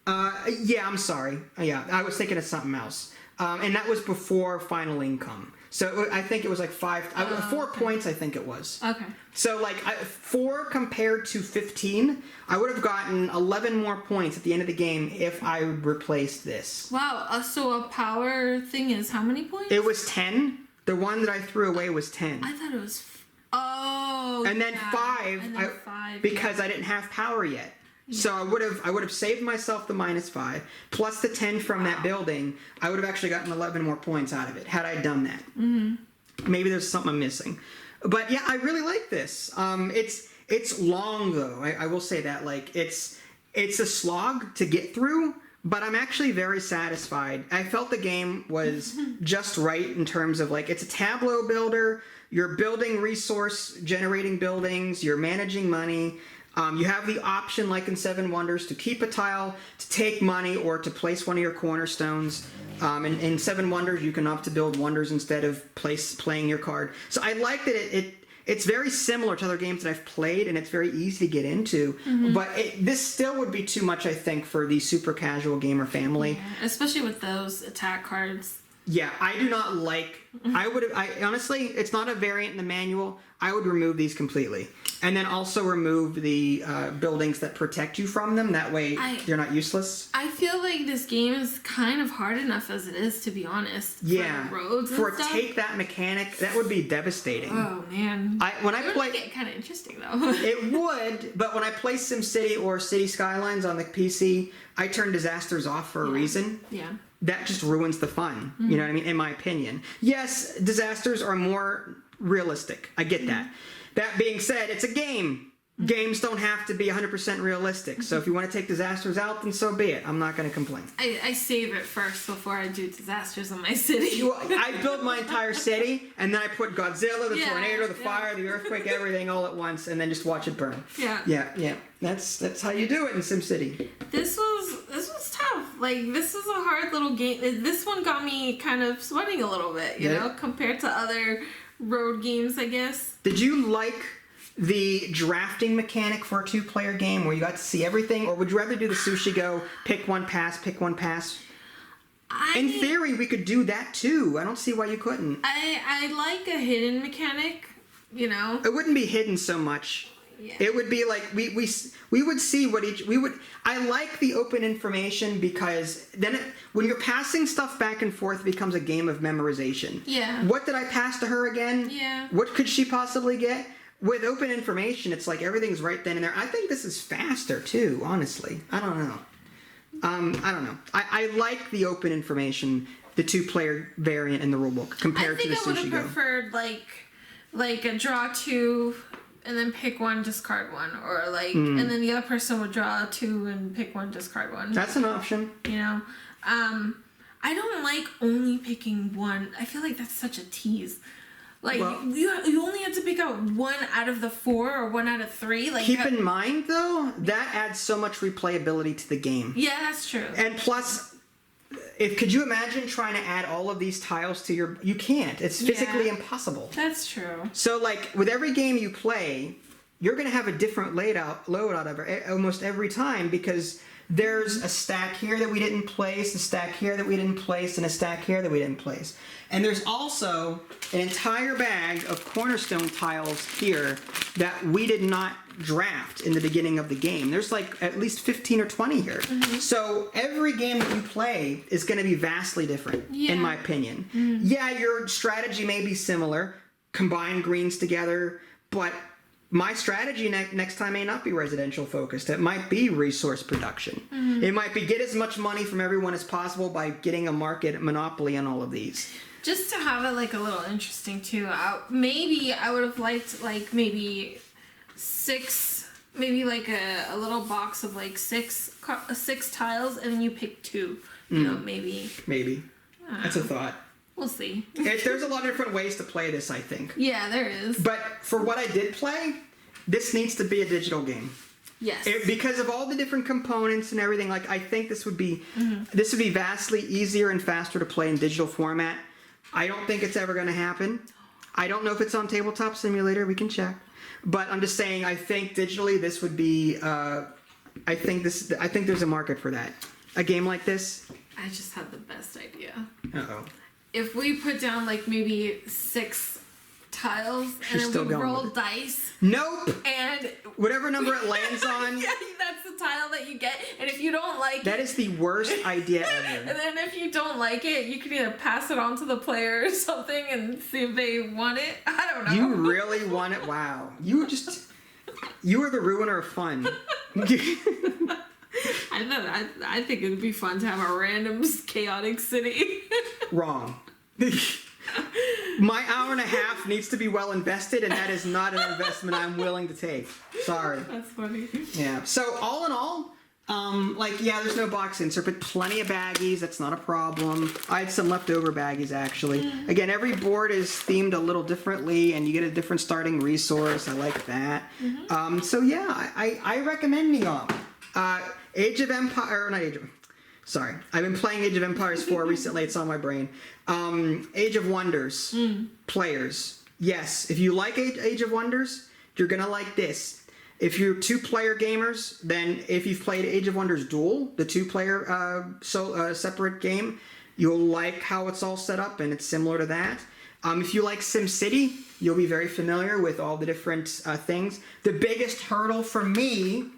Yeah, I'm sorry. Yeah, I was thinking of something else. And that was before final income. So I think it was like 4 points, I think it was. Okay. So like 4 compared to 15, I would have gotten 11 more points at the end of the game if I replaced this. Wow, so a power thing is how many points? It was 10. The one that I threw away was 10. I thought it was... Oh, and then 5, and then 5 because I didn't have power yet. Yeah. So I would have saved myself the -5 plus the 10 from that building. I would have actually gotten 11 more points out of it had I done that. Maybe there's something I'm missing, but yeah, I really like this. It's long though. I will say that, like, it's a slog to get through, but I'm actually very satisfied. I felt the game was just right in terms of, like, it's a tableau builder. You're building resource generating buildings. You're managing money. You have the option, like in 7 Wonders, to keep a tile, to take money, or to place one of your cornerstones. In 7 Wonders, you can opt to build wonders instead of playing your card. So I like that it's very similar to other games that I've played, and it's very easy to get into. But this still would be too much, I think, for the super casual gamer family. Yeah, especially with those attack cards. Yeah, I do not like... I honestly, it's not a variant in the manual. I would remove these completely. And then also remove the buildings that protect you from them. That way, they're not useless. I feel like this game is kind of hard enough as it is, to be honest. Yeah. For roads and stuff. Take that mechanic, that would be devastating. Oh, man. When I play... It would make it kind of interesting, though. It would, but when I play SimCity or City Skylines on the PC, I turn disasters off for a reason. Yeah. That just ruins the fun. You know what I mean? In my opinion. Yes, disasters are more realistic. I get that. That being said, it's a game. Games don't have to be 100% realistic. So if you want to take disasters out, then so be it. I'm not going to complain. I save it first before I do disasters in my city. I built my entire city, and then I put Godzilla, the tornado, the fire, the earthquake, everything all at once, and then just watch it burn. Yeah. That's how you do it in SimCity. This was tough. Like, this is a hard little game. This one got me kind of sweating a little bit, you know, compared to other road games, I guess. Did you like the drafting mechanic for a 2-player game where you got to see everything, or would you rather do the Sushi Go, pick one pass? In theory, we could do that too. I don't see why you couldn't. I like a hidden mechanic, you know. It wouldn't be hidden so much. Yeah. It would be like we would see what I like the open information, because then when you're passing stuff back and forth, it becomes a game of memorization. Yeah. What did I pass to her again? Yeah. What could she possibly get? With open information, it's like everything's right then and there. I think this is faster too, honestly. I don't know. I like the open information, the 2-player variant in the rulebook compared to the Sushi Go. I think I would have preferred like a draw 2 and then pick 1, discard 1, or like, and then the other person would draw 2 and pick 1, discard 1. That's an option. You know, I don't like only picking 1. I feel like that's such a tease. Like, you only have to pick out 1 out of the 4 or 1 out of 3. Like, keep in mind though, that adds so much replayability to the game. Yeah, that's true. And plus, could you imagine trying to add all of these tiles to your... You can't. It's physically impossible. That's true. So, like, with every game you play, you're going to have a different loadout of it almost every time, because there's a stack here that we didn't place, a stack here that we didn't place, and a stack here that we didn't place. And there's also an entire bag of Cornerstone tiles here that we did not draft in the beginning of the game. There's like at least 15 or 20 here. So every game that you play is going to be vastly different, in my opinion. Yeah, your strategy may be similar, combine greens together, but my strategy next time may not be residential focused. It might be resource production. It might be get as much money from everyone as possible by getting a market monopoly on all of these. Just to have it like a little interesting too. Maybe I would have liked like maybe like a little box of like six tiles, and then you pick two. You know, maybe. Maybe. That's a thought. We'll see. There's a lot of different ways to play this, I think. Yeah, there is. But for what I did play, this needs to be a digital game. Yes. Because of all the different components and everything, like I think this would be vastly easier and faster to play in digital format. I don't think it's ever going to happen. I don't know if it's on Tabletop Simulator. We can check. But I'm just saying, I think digitally this would be. I think there's a market for that. A game like this. I just had the best idea. Uh-oh. If we put down like maybe 6 tiles and then we roll dice. Nope. And whatever number it lands on. Yeah, that's the tile that you get. And if you don't like that is the worst idea ever. And then if you don't like it, you can either pass it on to the player or something and see if they want it. I don't know. You really want it? Wow. You are the ruiner of fun. I think it would be fun to have a random chaotic city. Wrong. My hour and a half needs to be well invested, and that is not an investment I'm willing to take. Sorry. That's funny. Yeah. So all in all, there's no box insert, but plenty of baggies. That's not a problem. I had some leftover baggies, actually. Again, every board is themed a little differently, and you get a different starting resource. I like that. I recommend NEOM. Age of Empire, not Age of... Sorry, I've been playing Age of Empires 4 recently. It's on my brain. Age of Wonders. Players. Yes, if you like Age of Wonders, you're going to like this. If you're 2-player gamers, then if you've played Age of Wonders Duel, the 2-player separate game, you'll like how it's all set up, and it's similar to that. If you like SimCity, you'll be very familiar with all the different things. The biggest hurdle for me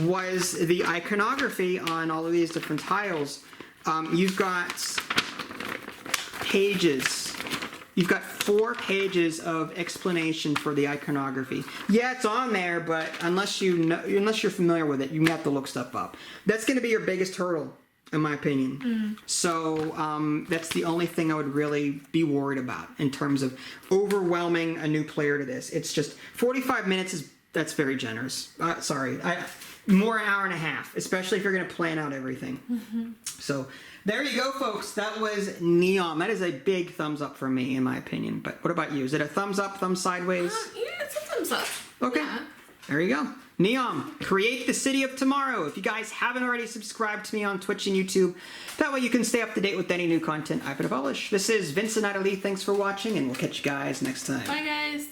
was the iconography on all of these different tiles. You've got pages. You've got 4 pages of explanation for the iconography. Yeah, it's on there, but unless you're familiar with it, you have to look stuff up. That's going to be your biggest hurdle, in my opinion. So that's the only thing I would really be worried about in terms of overwhelming a new player to this. It's just 45 minutes that's very generous. More an hour and a half, especially if you're going to plan out everything. So there you go, folks. That was NEOM. That is a big thumbs up for me, in my opinion. But what about you? Is it a thumbs up, thumbs sideways? Yeah, it's a thumbs up. Okay. Yeah. There you go. NEOM, create the city of tomorrow. If you guys haven't already subscribed to me on Twitch and YouTube, that way you can stay up to date with any new content I put to publish. This is Vincent Natalie. Thanks for watching, and we'll catch you guys next time. Bye, guys.